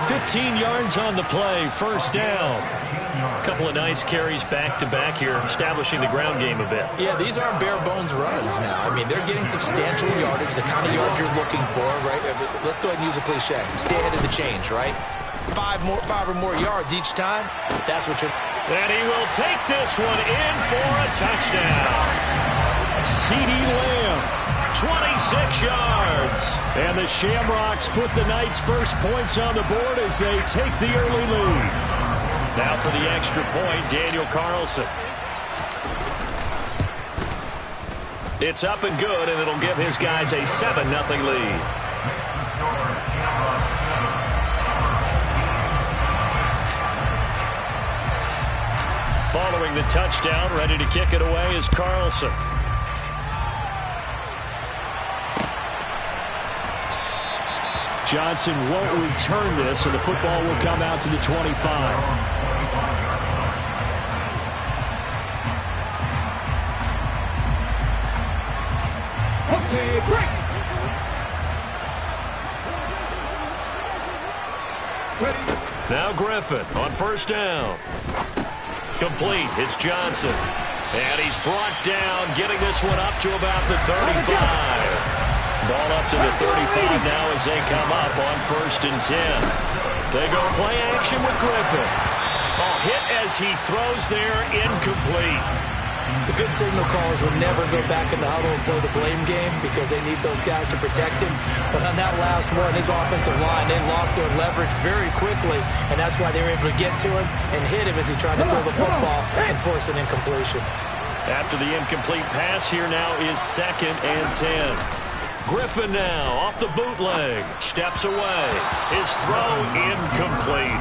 15 yards on the play, first down. A couple of nice carries back-to-back here, establishing the ground game a bit. Yeah, these aren't bare-bones runs now. I mean, they're getting substantial yardage, the kind of yards you're looking for, right? Let's go ahead and use a cliche. Stay ahead of the change, right? 5 or more yards each time, that's what you're... And he will take this one in for a touchdown. CeeDee Lamb, 26 yards. And the Shamrocks put the Knights' first points on the board as they take the early lead. Now for the extra point, Daniel Carlson. It's up and good, and it'll give his guys a 7-0 lead. Following the touchdown, ready to kick it away is Carlson. Johnson won't return this, and the football will come out to the 25. Okay, break. Now Griffin on first down. Complete. It's Johnson. And he's brought down, getting this one up to about the 35. Ball up to the 35 now as they come up on 1st and 10. They go play action with Griffin. Hit as he throws there, incomplete. The good signal callers would never go back in the huddle and play the blame game because they need those guys to protect him. But on that last one, his offensive line, they lost their leverage very quickly, and that's why they were able to get to him and hit him as he tried to throw the football and force an incompletion. After the incomplete pass, here now is 2nd and 10. Griffin now off the bootleg, steps away. His throw incomplete.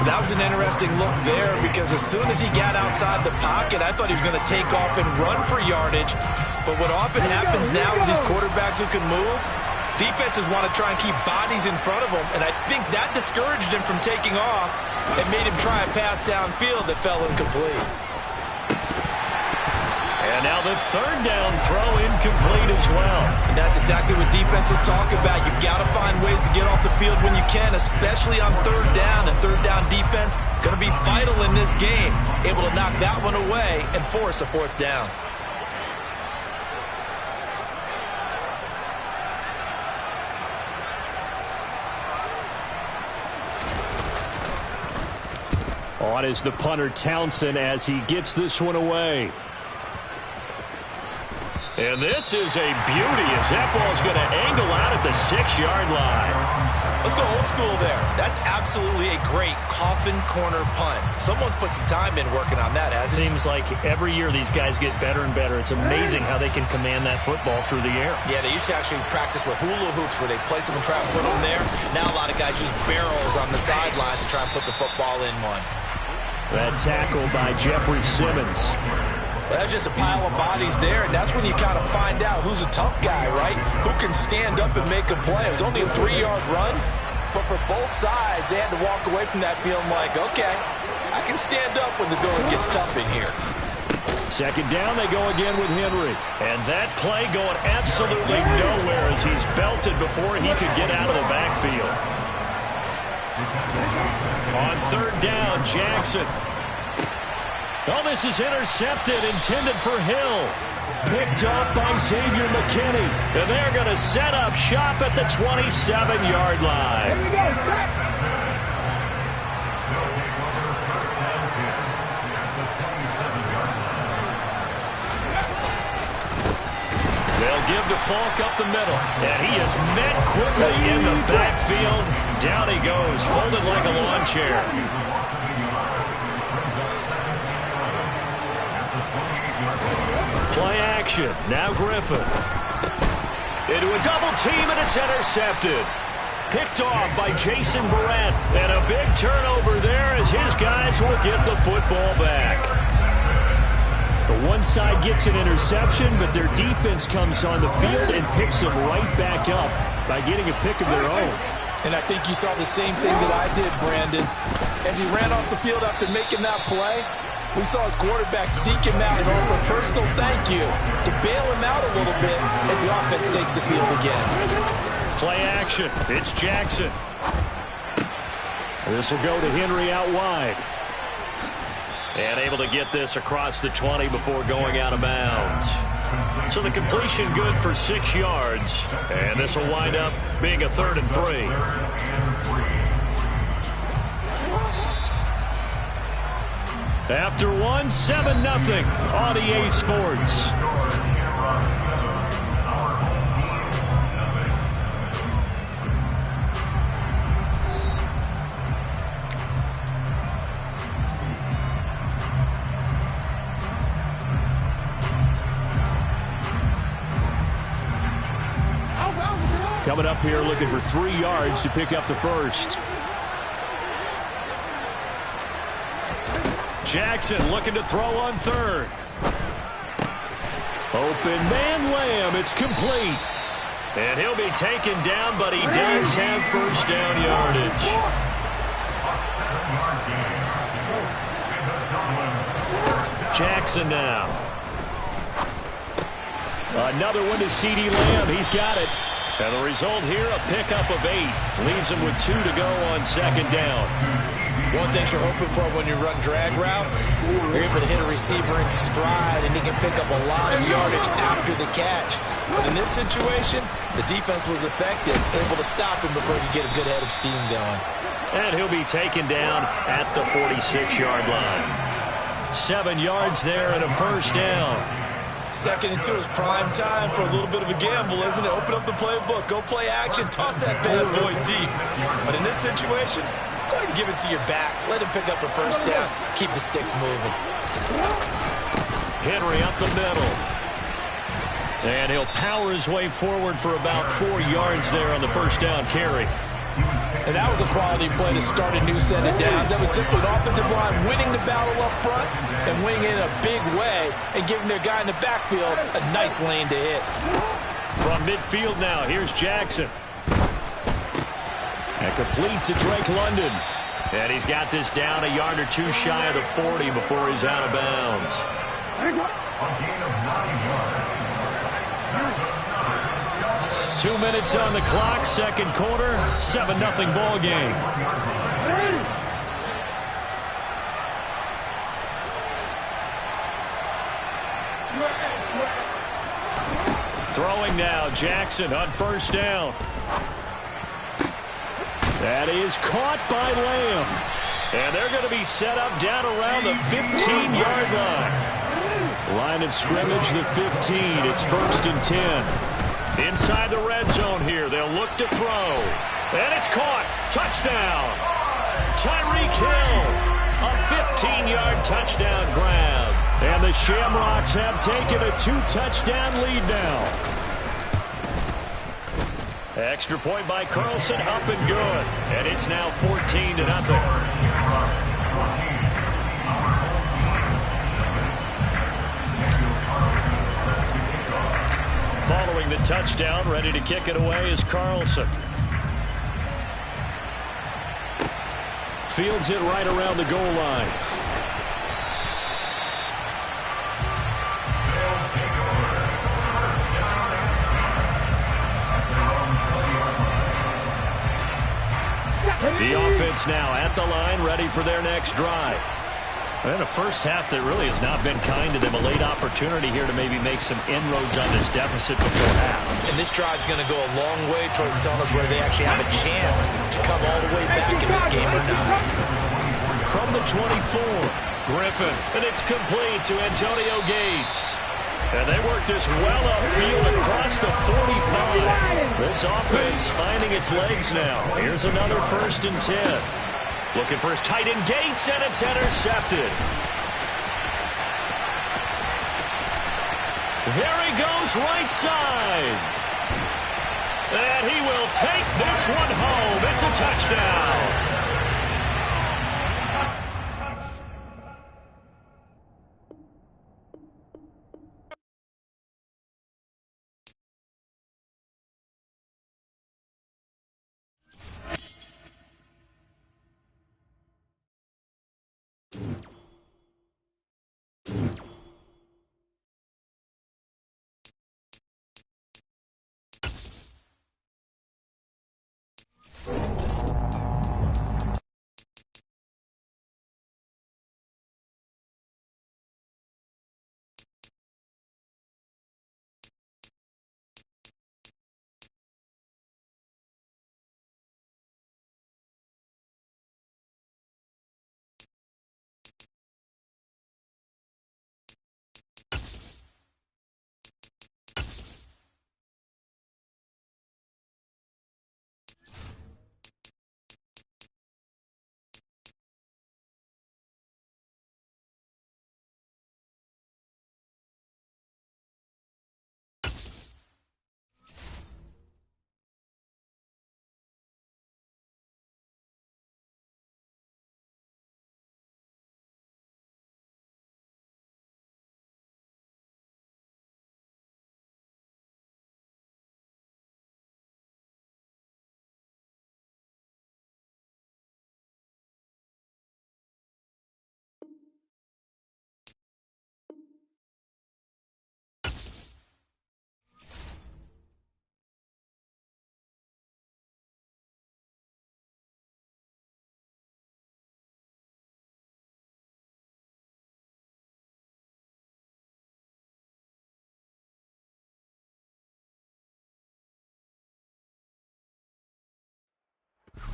That was an interesting look there because as soon as he got outside the pocket, I thought he was going to take off and run for yardage. But what often happens now with these quarterbacks who can move, defenses want to try and keep bodies in front of them, and I think that discouraged him from taking off and made him try a pass downfield that fell incomplete. And now the 3rd down throw incomplete as well. And that's exactly what defenses talk about. You've got to find ways to get off the field when you can, especially on 3rd down. And 3rd down defense going to be vital in this game. Able to knock that one away and force a 4th down. On is the punter Townsend as he gets this one away. And this is a beauty as that ball's going to angle out at the 6-yard line. Let's go old school there. That's absolutely a great coffin corner punt. Someone's put some time in working on that, hasn't it? Seems like every year these guys get better and better. It's amazing how they can command that football through the air. Yeah, they used to actually practice with hula hoops where they place them and try and put them there. Now a lot of guys use barrels on the sidelines to try and put the football in one. That tackle by Jeffrey Simmons. Well, that's just a pile of bodies there, and that's when you kind of find out who's a tough guy, right? Who can stand up and make a play. It was only a 3-yard run, but for both sides, they had to walk away from that feeling like, okay, I can stand up when the going gets tough in here. 2nd down, they go again with Henry. And that play going absolutely nowhere as he's belted before he could get out of the backfield. On 3rd down, Jackson. Oh, this is intercepted, intended for Hill. Picked up by Xavier McKinney. And they're going to set up shop at the 27-yard line. They'll give to Falk up the middle. And he is met quickly in the backfield. Down he goes, folded like a lawn chair. Play action. Now Griffin. Into a double team, and it's intercepted. Picked off by Jason Verrett. And a big turnover there as his guys will get the football back. The one side gets an interception, but their defense comes on the field and picks them right back up by getting a pick of their own. And I think you saw the same thing that I did, Brandon. As he ran off the field after making that play, we saw his quarterback seek him out and offer a personal thank you to bail him out a little bit as the offense takes the field again. Play action. It's Jackson. This will go to Henry out wide. And able to get this across the 20 before going out of bounds. So the completion good for 6 yards. And this will wind up being a 3rd and 3. After 7-0 on EA Sports. Coming up here looking for 3 yards to pick up the first. Jackson looking to throw on 3rd. Open man Lamb. It's complete. And he'll be taken down, but he does have first down yardage. Jackson now. Another one to CeeDee Lamb. He's got it. And the result here, a pickup of 8. Leaves him with 2 to go on second down. One thing you're hoping for when you run drag routes, you're able to hit a receiver in stride, and he can pick up a lot of yardage after the catch. But in this situation, the defense was effective, able to stop him before he could get a good head of steam going. And he'll be taken down at the 46-yard line. 7 yards there and a first down. 2nd and 2 is prime time for a little bit of a gamble, isn't it? Open up the playbook, go play action, toss that bad boy deep. But in this situation, go ahead and give it to your back. Let him pick up a first down. Keep the sticks moving. Henry up the middle. And he'll power his way forward for about 4 yards there on the first down carry. And that was a quality play to start a new set of downs. That was simply an offensive line winning the battle up front and winning it in a big way and giving their guy in the backfield a nice lane to hit. From midfield now, here's Jackson. And complete to Drake London. And he's got this down a yard or 2 shy of the 40 before he's out of bounds. 2 minutes on the clock, second quarter, 7-0 ball game. Throwing now, Jackson on first down. That is caught by Lamb. And they're going to be set up down around the 15-yard line. Line of scrimmage, the 15. It's 1st and 10. Inside the red zone here, they'll look to throw. And it's caught. Touchdown. Tyreek Hill. A 15-yard touchdown grab. And the Shamrocks have taken a 2-touchdown lead now. Extra point by Carlson, up and good. And it's now 14-0. Following the touchdown, ready to kick it away is Carlson. Fields it right around the goal line. The offense now at the line, ready for their next drive. And a first half that really has not been kind to them. A late opportunity here to maybe make some inroads on this deficit before half. And this drive's going to go a long way towards telling us whether they actually have a chance to come all the way back in this game or not. From the 24, Griffin, and it's complete to Antonio Gates. And they work this well upfield across the 45. This offense finding its legs now. Here's another 1st and 10. Looking for his tight end Gates, and it's intercepted. There he goes, right side. And he will take this one home. It's a touchdown.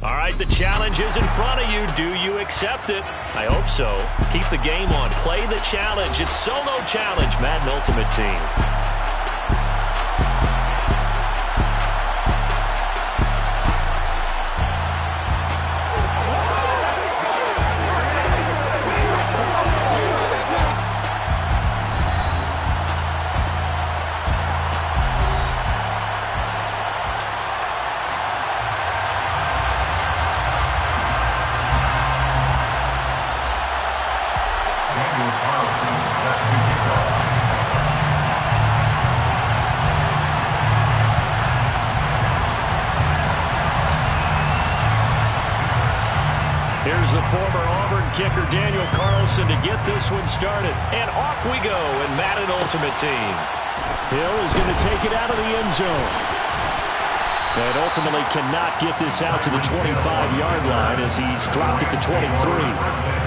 All right, the challenge is in front of you. Do you accept it? I hope so. Keep the game on. Play the challenge. It's solo challenge, Madden Ultimate Team. Here's the former Auburn kicker, Daniel Carlson, to get this one started. And off we go in Madden Ultimate Team. Hill is going to take it out of the end zone. And ultimately cannot get this out to the 25-yard line as he's dropped at the 23.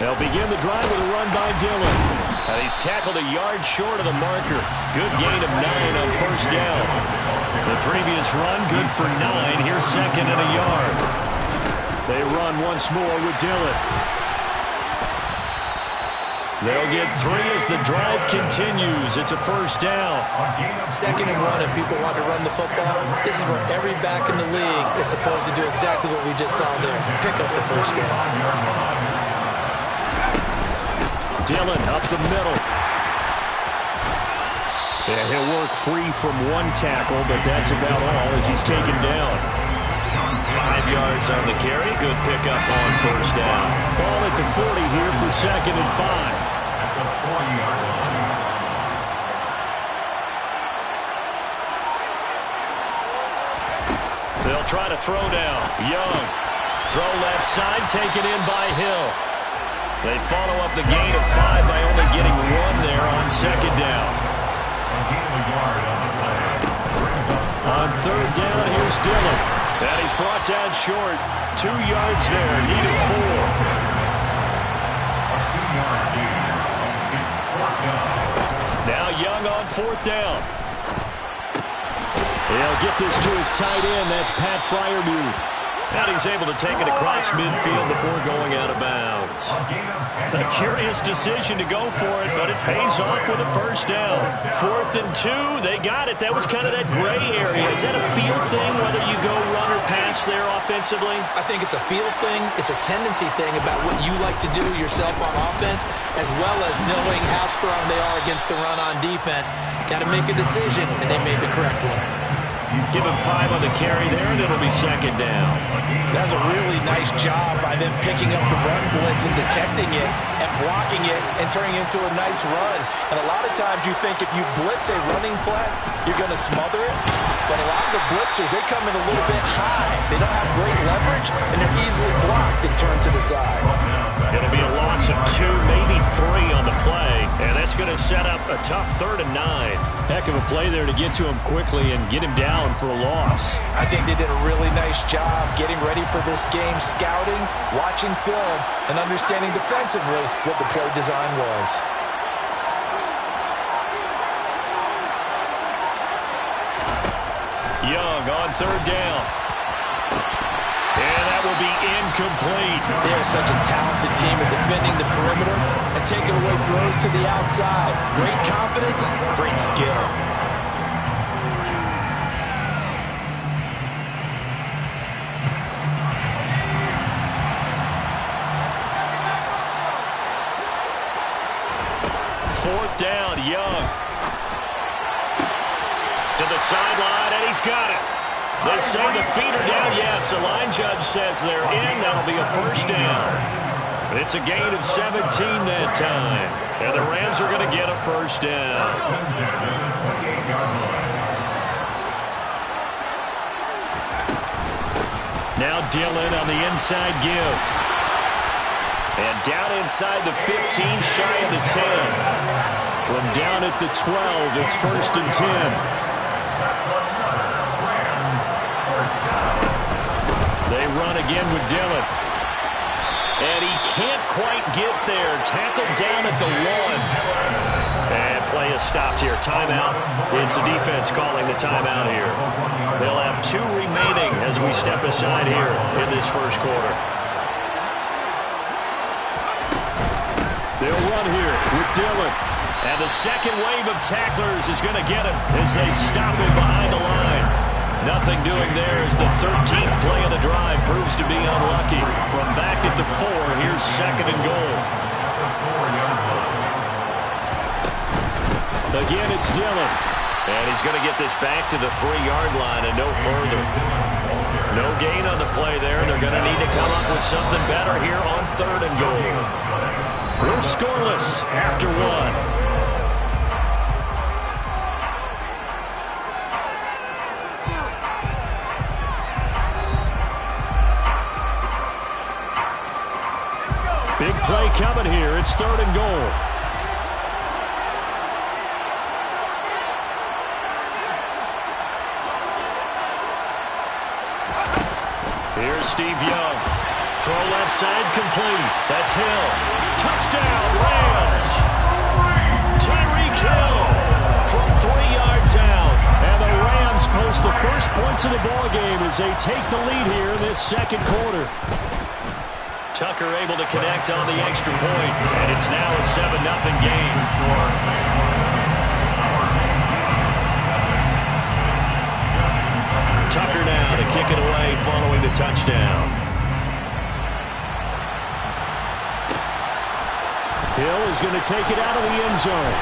They'll begin the drive with a run by Dillon. And he's tackled a yard short of the marker. Good gain of 9 on first down. The previous run, good for 9. Here's second and a yard. They run once more with Dillon. They'll get 3 as the drive continues. It's a first down. Second and 1, if people want to run the football, this is where every back in the league is supposed to do exactly what we just saw there. Pick up the first down. Dillon up the middle. Yeah, he'll work free from one tackle, but that's about all as he's taken down. 5 yards on the carry. Good pickup on first down. Ball at the 40 here for second and 5. They'll try to throw down. Young. Throw left side, taken in by Hill. They follow up the gain of 5 by only getting 1 there on second down. On third down, here's Dillon. And he's brought down short. 2 yards there, needed 4. Now Young on fourth down. He'll get this to his tight end. That's Pat Freiermuth. And he's able to take it across midfield before going out of bounds. A curious decision to go for it, but it pays off with a first down. 4th and 2, they got it. That was kind of that gray area. Is that a feel thing, whether you go run or pass there offensively? I think it's a feel thing. It's a tendency thing about what you like to do yourself on offense, as well as knowing how strong they are against the run on defense. Got to make a decision, and they made the correct one. Give him 5 on the carry there, and it'll be second down. That's a really nice job by them picking up the run blitz and detecting it and blocking it and turning it into a nice run. And a lot of times you think if you blitz a running play, you're going to smother it. But a lot of the blitzers, they come in a little bit high. They don't have great leverage, and they're easily blocked and turned to the side. It'll be a loss of 2, maybe 3 on the play, and that's going to set up a tough 3rd and 9. Heck of a play there to get to him quickly and get him down for a loss. I think they did a really nice job getting ready for this game, scouting, watching film, and understanding defensively what the play design was. Young on third down. And that will be incomplete. They are such a talented team at defending the perimeter and taking away throws to the outside. Great confidence, great skill. Fourth down, Young. To the sideline, and he's got it. They say the feet are down. Yes, the line judge says they're in. That'll be a first down. It's a gain of 17 that time. And the Rams are going to get a first down. Now Dillon on the inside give. And down inside the 15, shy of the 10. From down at the 12, it's 1st and 10. They run again with Dillon. And he can't quite get there. Tackled down at the 1. And play is stopped here. Timeout. It's the defense calling the timeout here. They'll have 2 remaining as we step aside here in this first quarter. They'll run here with Dillon. And the second wave of tacklers is going to get him as they stop him behind the line. Nothing doing there as the 13th play of the drive proves to be unlucky. From back at the 4, here's 2nd and goal. Again, it's Dillon. And he's going to get this back to the 3-yard line and no further. No gain on the play there. They're going to need to come up with something better here on 3rd and goal. We're scoreless after 1. Big play coming here. It's 3rd and goal. Here's Steve Young. Throw left side complete. That's Hill. Touchdown, Rams. Tyreek Hill from 3 yards out. And the Rams post the first points of the ballgame as they take the lead here in this second quarter. Tucker able to connect on the extra point, and it's now a 7-0 game. Tucker now to kick it away following the touchdown. Hill is going to take it out of the end zone.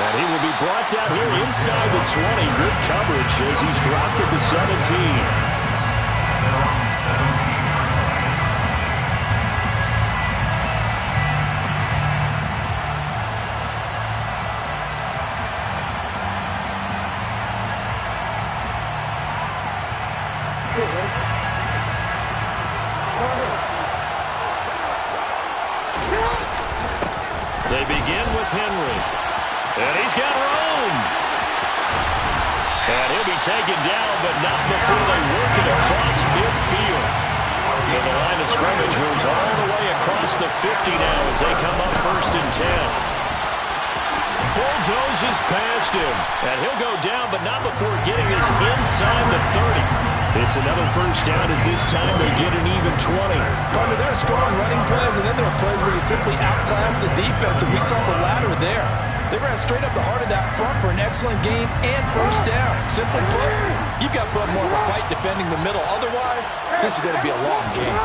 And he will be brought down here inside the 20. Good coverage as he's dropped at the 17. They begin with Henry. And he's got room. And he'll be taken down, but not before they work it across midfield. So the line of scrimmage moves all the way across the 50 now as they come up 1st and 10. Bulldozes past him. And he'll go down, but not before getting this inside the 30. It's another first down as this time they get an even 20. Partner, there are scoring running plays, and then there are plays where you simply outclass the defense, and we saw the latter there. They ran straight up the heart of that front for an excellent game and first down. Simply put, you've got to put up more of a fight defending the middle. Otherwise, this is going to be a long game.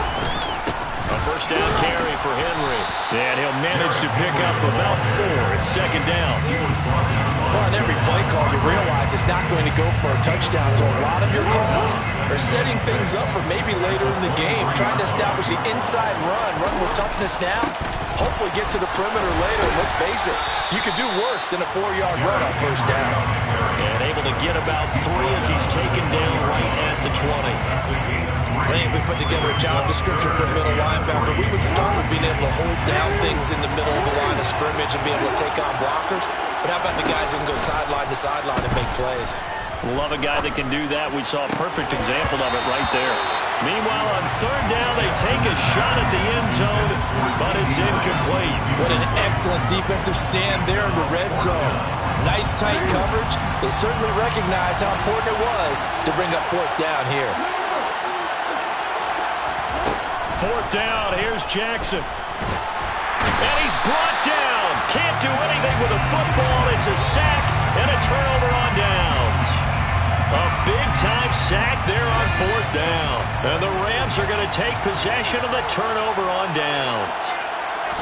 A first down carry for Henry. And he'll manage to pick up about 4. It's 2nd down. Well, on every play call, you realize it's not going to go for a touchdown. So a lot of your calls are setting things up for maybe later in the game, trying to establish the inside run with toughness now, hopefully get to the perimeter later. And let's face it, you could do worse than a 4-yard run on first down. And able to get about 3 as he's taken down right at the 20. I think if we put together a job description for a middle linebacker, we would start with being able to hold down things in the middle of the line of scrimmage and be able to take on blockers. But how about the guys who can go sideline to sideline and make plays? Love a guy that can do that. We saw a perfect example of it right there. Meanwhile, on 3rd down, they take a shot at the end zone, but it's incomplete. What an excellent defensive stand there in the red zone. Nice tight coverage. They certainly recognized how important it was to bring up 4th down here. 4th down, here's Jackson. And he's brought down. Can't do anything with a football. It's a sack and a turnover on downs. A big-time sack there on 4th down. And the Rams are going to take possession of the turnover on downs.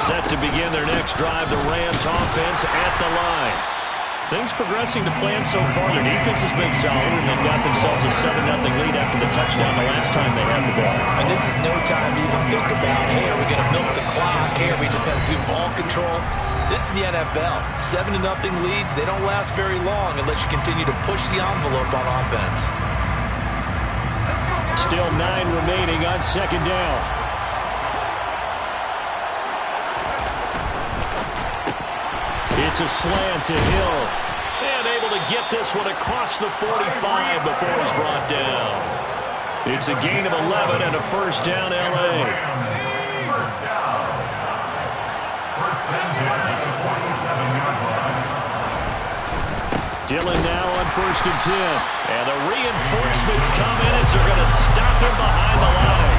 Set to begin their next drive, the Rams offense at the line. Things progressing to plan so far. Their defense has been solid, and they've got themselves a 7-0 lead after the touchdown the last time they had the ball. And this is no time to even think about, hey, are we going to milk the clock? Hey, are we just going to do ball control? This is the NFL. 7-0 leads, they don't last very long unless you continue to push the envelope on offense. Still 9 remaining on 2nd down. It's a slant to Hill. And able to get this one across the 45 before he's brought down. It's a gain of 11 and a first down, L.A. First down. First and 10 at the 47-yard line. Dillon now on first and 10. And the reinforcements come in as they're going to stop him behind the line.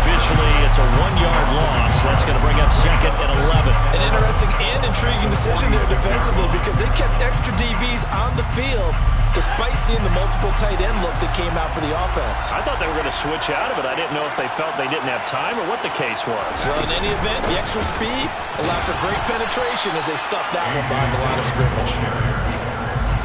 Officially, it's a 1-yard loss. That's going to bring up second and 11. An interesting and intriguing decision there defensively because they kept extra DBs on the field despite seeing the multiple tight end look that came out for the offense. I thought they were going to switch out of it. I didn't know if they felt they didn't have time or what the case was. Well, in any event, the extra speed allowed for great penetration as they stuffed that one behind the line of scrimmage.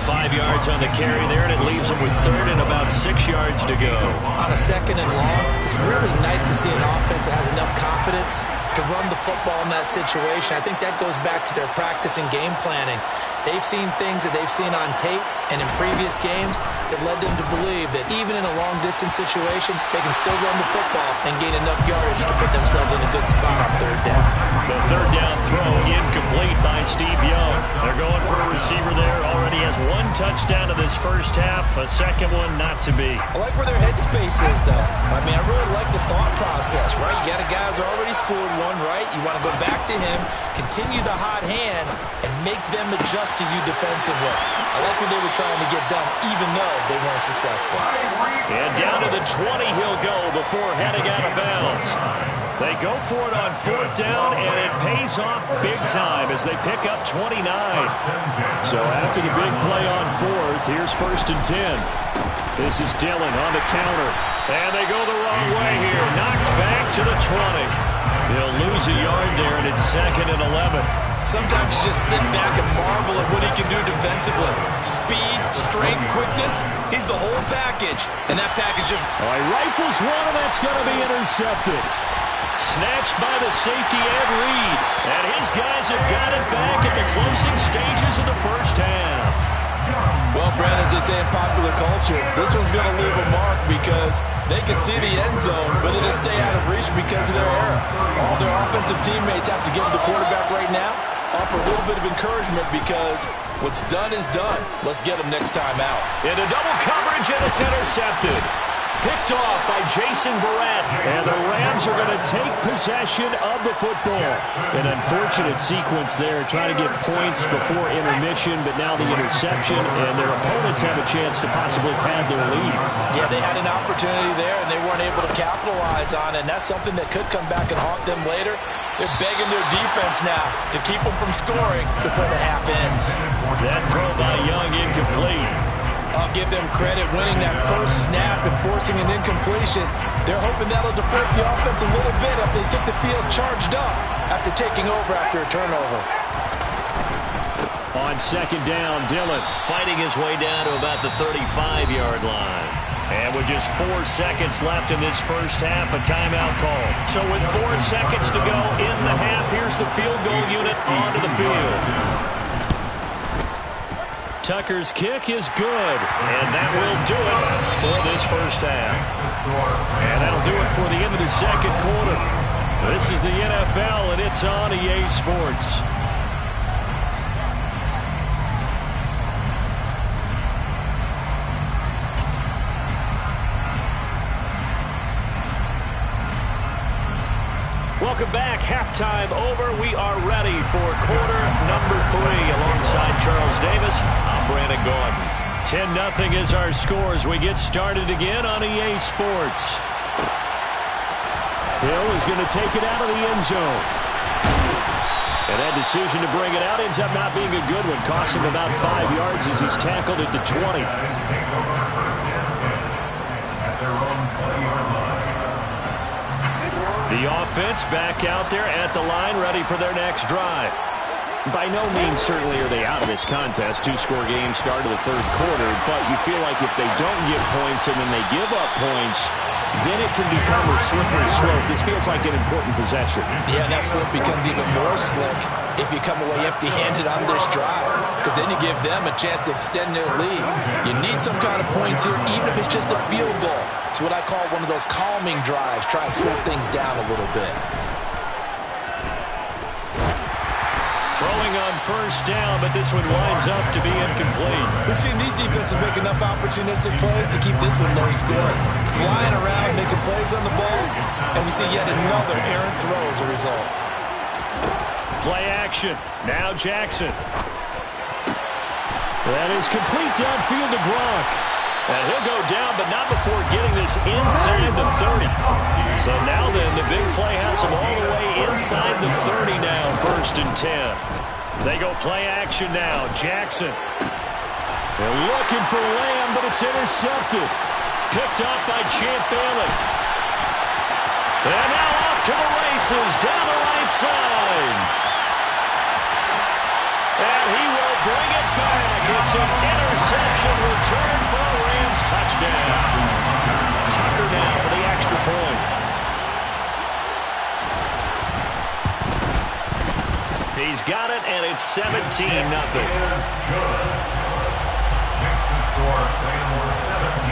5 yards on the carry there, and it leaves them with third and about 6 yards to go. On a second and long, it's really nice to see an offense that has enough confidence to run the football in that situation. I think that goes back to their practice and game planning. They've seen things that they've seen on tape and in previous games that led them to believe that even in a long-distance situation, they can still run the football and gain enough yardage to put themselves in a good spot on third down. The third down throw incomplete by Steve Young. They're going for a receiver there. Already has 1 touchdown in this first half. A second one not to be. I like where their headspace is, though. I mean, I really like the thought process, right? You got a guy who's already scored one, right? You want to go back to him, continue the hot hand, and make them adjust to you defensively. I like what they were trying to get done, even though they weren't successful. And down to the 20 he'll go before heading out of bounds. They go for it on fourth down, and it pays off big time as they pick up 29. So after the big play on fourth, here's first and 10. This is Dillon on the counter. And they go the wrong way here. Knocked back to the 20. He'll lose a yard there, and it's second and 11. Sometimes you just sit back and marvel at what he can do defensively. Speed, strength, quickness, he's the whole package. And that package just... Oh, he rifles one, and that's going to be intercepted. Snatched by the safety Ed Reed. And his guys have got it back at the closing stages of the first half. Well, Brandon, as they say in popular culture, this one's going to leave a mark because they can see the end zone, but it'll stay out of reach because of their error. All their offensive teammates have to give the quarterback right now, offer a little bit of encouragement because what's done is done. Let's get them next time out. Into double coverage, and it's intercepted. Picked off by Jason Verrett. And the Rams are going to take possession of the football. An unfortunate sequence there, trying to get points before intermission, but now the interception, and their opponents have a chance to possibly pad their lead. Yeah, they had an opportunity there, and they weren't able to capitalize on it, and that's something that could come back and haunt them later. They're begging their defense now to keep them from scoring before the half ends. That throw by Young incomplete. I'll give them credit winning that first snap and forcing an incompletion. They're hoping that'll divert the offense a little bit after they took the field charged up after taking over after a turnover. On second down, Dillon fighting his way down to about the 35-yard line. And with just 4 seconds left in this first half, a timeout call. So with 4 seconds to go in the half, here's the field goal unit onto the field. Tucker's kick is good, and that will do it for this first half. And that'll do it for the end of the second quarter. This is the NFL, and it's on EA Sports. Welcome back. Halftime over. We are ready for quarter number 3. Alongside Charles Davis, I'm Brandon Gordon. 10-0 is our score as we get started again on EA Sports. Hill is going to take it out of the end zone. And that decision to bring it out ends up not being a good one. Costs him about 5 yards as he's tackled at the 20. The offense back out there at the line, ready for their next drive. By no means certainly are they out of this contest. 2-score game start of the third quarter, but you feel like if they don't get points and then they give up points, then it can become a slippery slope. This feels like an important possession. Yeah, and that slope becomes even more slick if you come away empty-handed on this drive, because then you give them a chance to extend their lead. You need some kind of points here, even if it's just a field goal. It's what I call one of those calming drives. Try and slow things down a little bit. Throwing on first down, but this one winds up to be incomplete. We've seen these defenses make enough opportunistic plays to keep this one low scoring. Flying around, making plays on the ball, and we see yet another errant throw as a result. Play action. Now Jackson. That is complete downfield to Gronk. And he'll go down, but not before getting this inside the 30. So now then, the big play has him all the way inside the 30 now, 1st and 10. They go play action now. Jackson. They're looking for Lamb, but it's intercepted. Picked up by Champ Bailey. And now off to the races, down the right side. And he will bring it back. It's an interception return for a Rams touchdown. Tucker down for the extra point. He's got it, and it's 17-0. Makes the score 17.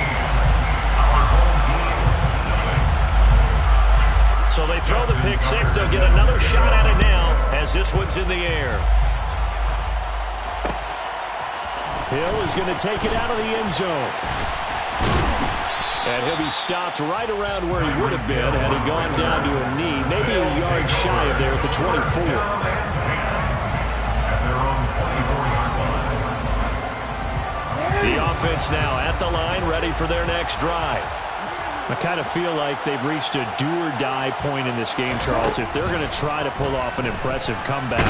Our home team, 0. So they throw the pick six. They'll get another shot at it now as this one's in the air. Hill is going to take it out of the end zone. And he'll be stopped right around where he would have been had he gone down to a knee, maybe a yard shy of there at the 24. The offense now at the line, ready for their next drive. I kind of feel like they've reached a do-or-die point in this game, Charles. If they're going to try to pull off an impressive comeback,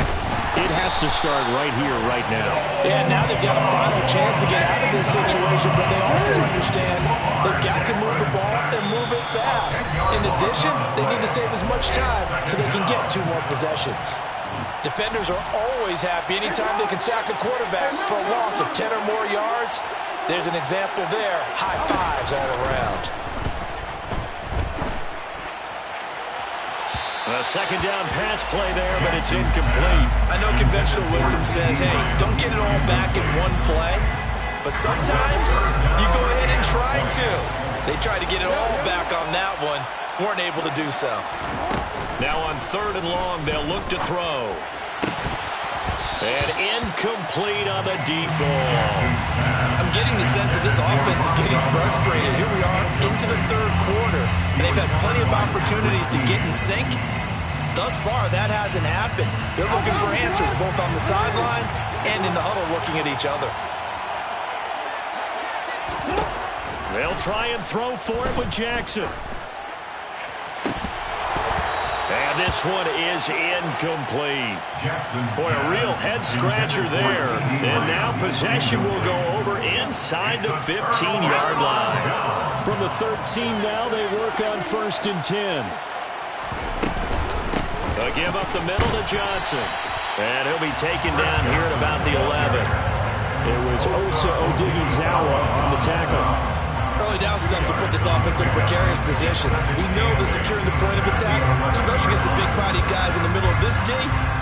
it has to start right here, right now. Yeah, now they've got a final chance to get out of this situation, but they also understand they've got to move the ball and move it fast. In addition, they need to save as much time so they can get 2 more possessions. Defenders are always happy anytime they can sack a quarterback for a loss of 10 or more yards. There's an example there. High fives all around. A second down pass play there, but it's incomplete. I know conventional wisdom says, hey, don't get it all back in one play. But sometimes you go ahead and try to. They tried to get it all back on that one. Weren't able to do so. Now on 3rd and long, they'll look to throw. And incomplete on the deep ball. I'm getting the sense that this offense is getting frustrated. Here we are into the 3rd quarter, and they've had plenty of opportunities to get in sync. Thus far, that hasn't happened. They're looking for answers both on the sidelines and in the huddle looking at each other. They'll try and throw for it with Jackson. And this one is incomplete. Boy, a real head-scratcher there. And now possession will go over inside the 15-yard line. From the 13 now, they work on 1st and 10. They'll give up the middle to Johnson. And he'll be taken down here at about the 11. It was Osa Odighizuwa on the tackle. Early down stunts will put this offense in a precarious position. We know that securing the point of attack, especially against the big-bodied guys in the middle of this D,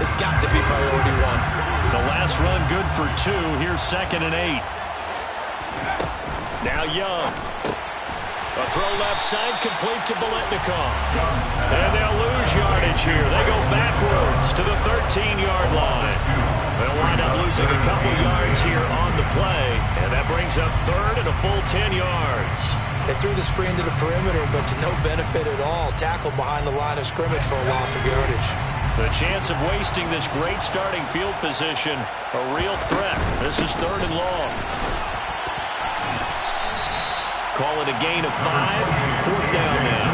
has got to be priority 1. The last run good for 2. Here's 2nd and 8. Now Young. A throw left side complete to Biletnikoff. And they'll lose yardage here. They go backwards to the 13-yard line. They'll wind up losing a couple yards here on the play. And that brings up 3rd and a full 10 yards. They threw the screen to the perimeter, but to no benefit at all. Tackled behind the line of scrimmage for a loss of yardage. The chance of wasting this great starting field position, a real threat. This is 3rd and long. Call it a gain of 5. 4th down now.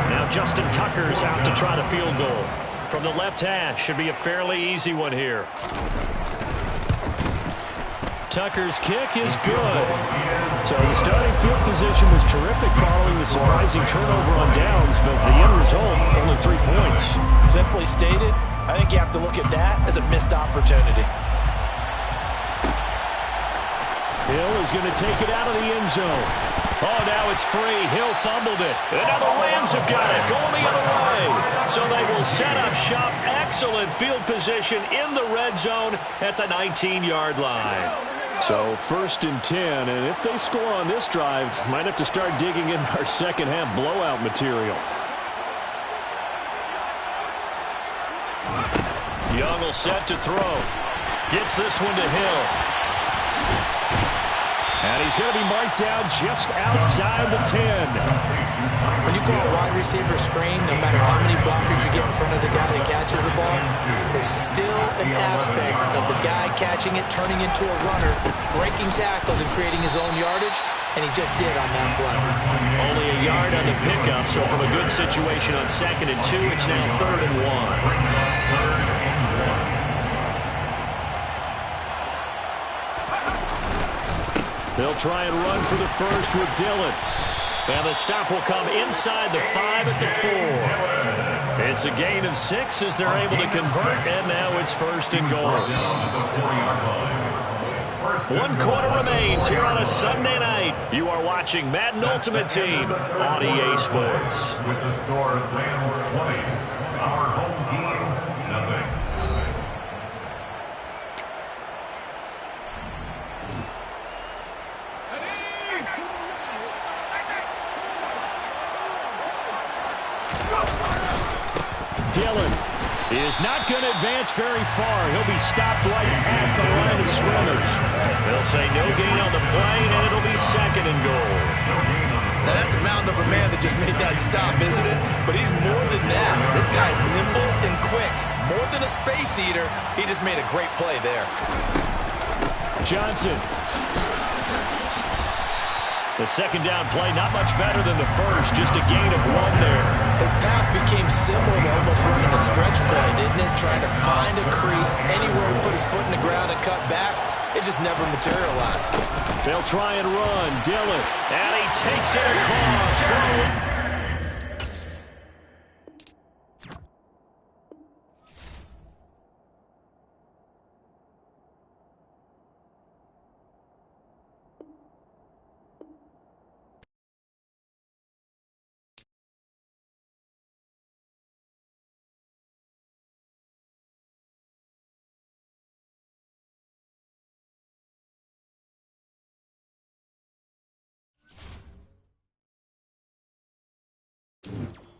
Now Justin Tucker's out to try to field goal. From the left hash, should be a fairly easy one here. Tucker's kick is good. So the starting field position was terrific following the surprising turnover on downs, but the end result, only 3 points. Simply stated, I think you have to look at that as a missed opportunity. Hill is going to take it out of the end zone. Oh, now it's free. Hill fumbled it. And now the Rams have got it. Going the other way. So they will set up shop. Excellent field position in the red zone at the 19-yard line. So 1st and 10. And if they score on this drive, might have to start digging in our second half blowout material. Young will set to throw. Gets this one to Hill. And he's going to be marked down just outside the 10. When you call a wide receiver screen, no matter how many blockers you get in front of the guy that catches the ball, there's still an aspect of the guy catching it, turning into a runner, breaking tackles and creating his own yardage, and he just did on that play. Only a yard on the pickup, so from a good situation on 2nd and 2, it's now 3rd and 1. They'll try and run for the first with Dillon. And the stop will come inside the 5 at the 4. It's a gain of 6 as they're able to convert, and now it's 1st and goal. 1 quarter remains here on a Sunday night. You are watching Madden Ultimate Team on EA Sports. With the score of Rams 20, our home team, nothing. Dillon is not going to advance very far. He'll be stopped right at the line of scrimmage. They'll say no gain on the play, and it'll be 2nd and goal. Now, that's a mountain of a man that just made that stop, isn't it? But he's more than that. This guy's nimble and quick. More than a space eater, he just made a great play there. Johnson. The 2nd down play, not much better than the first, just a gain of 1 there. His path became similar to almost running a stretch play, didn't it? Trying to find a crease, anywhere he put his foot in the ground and cut back. It just never materialized. They'll try and run. Dillon. And he takes it across. For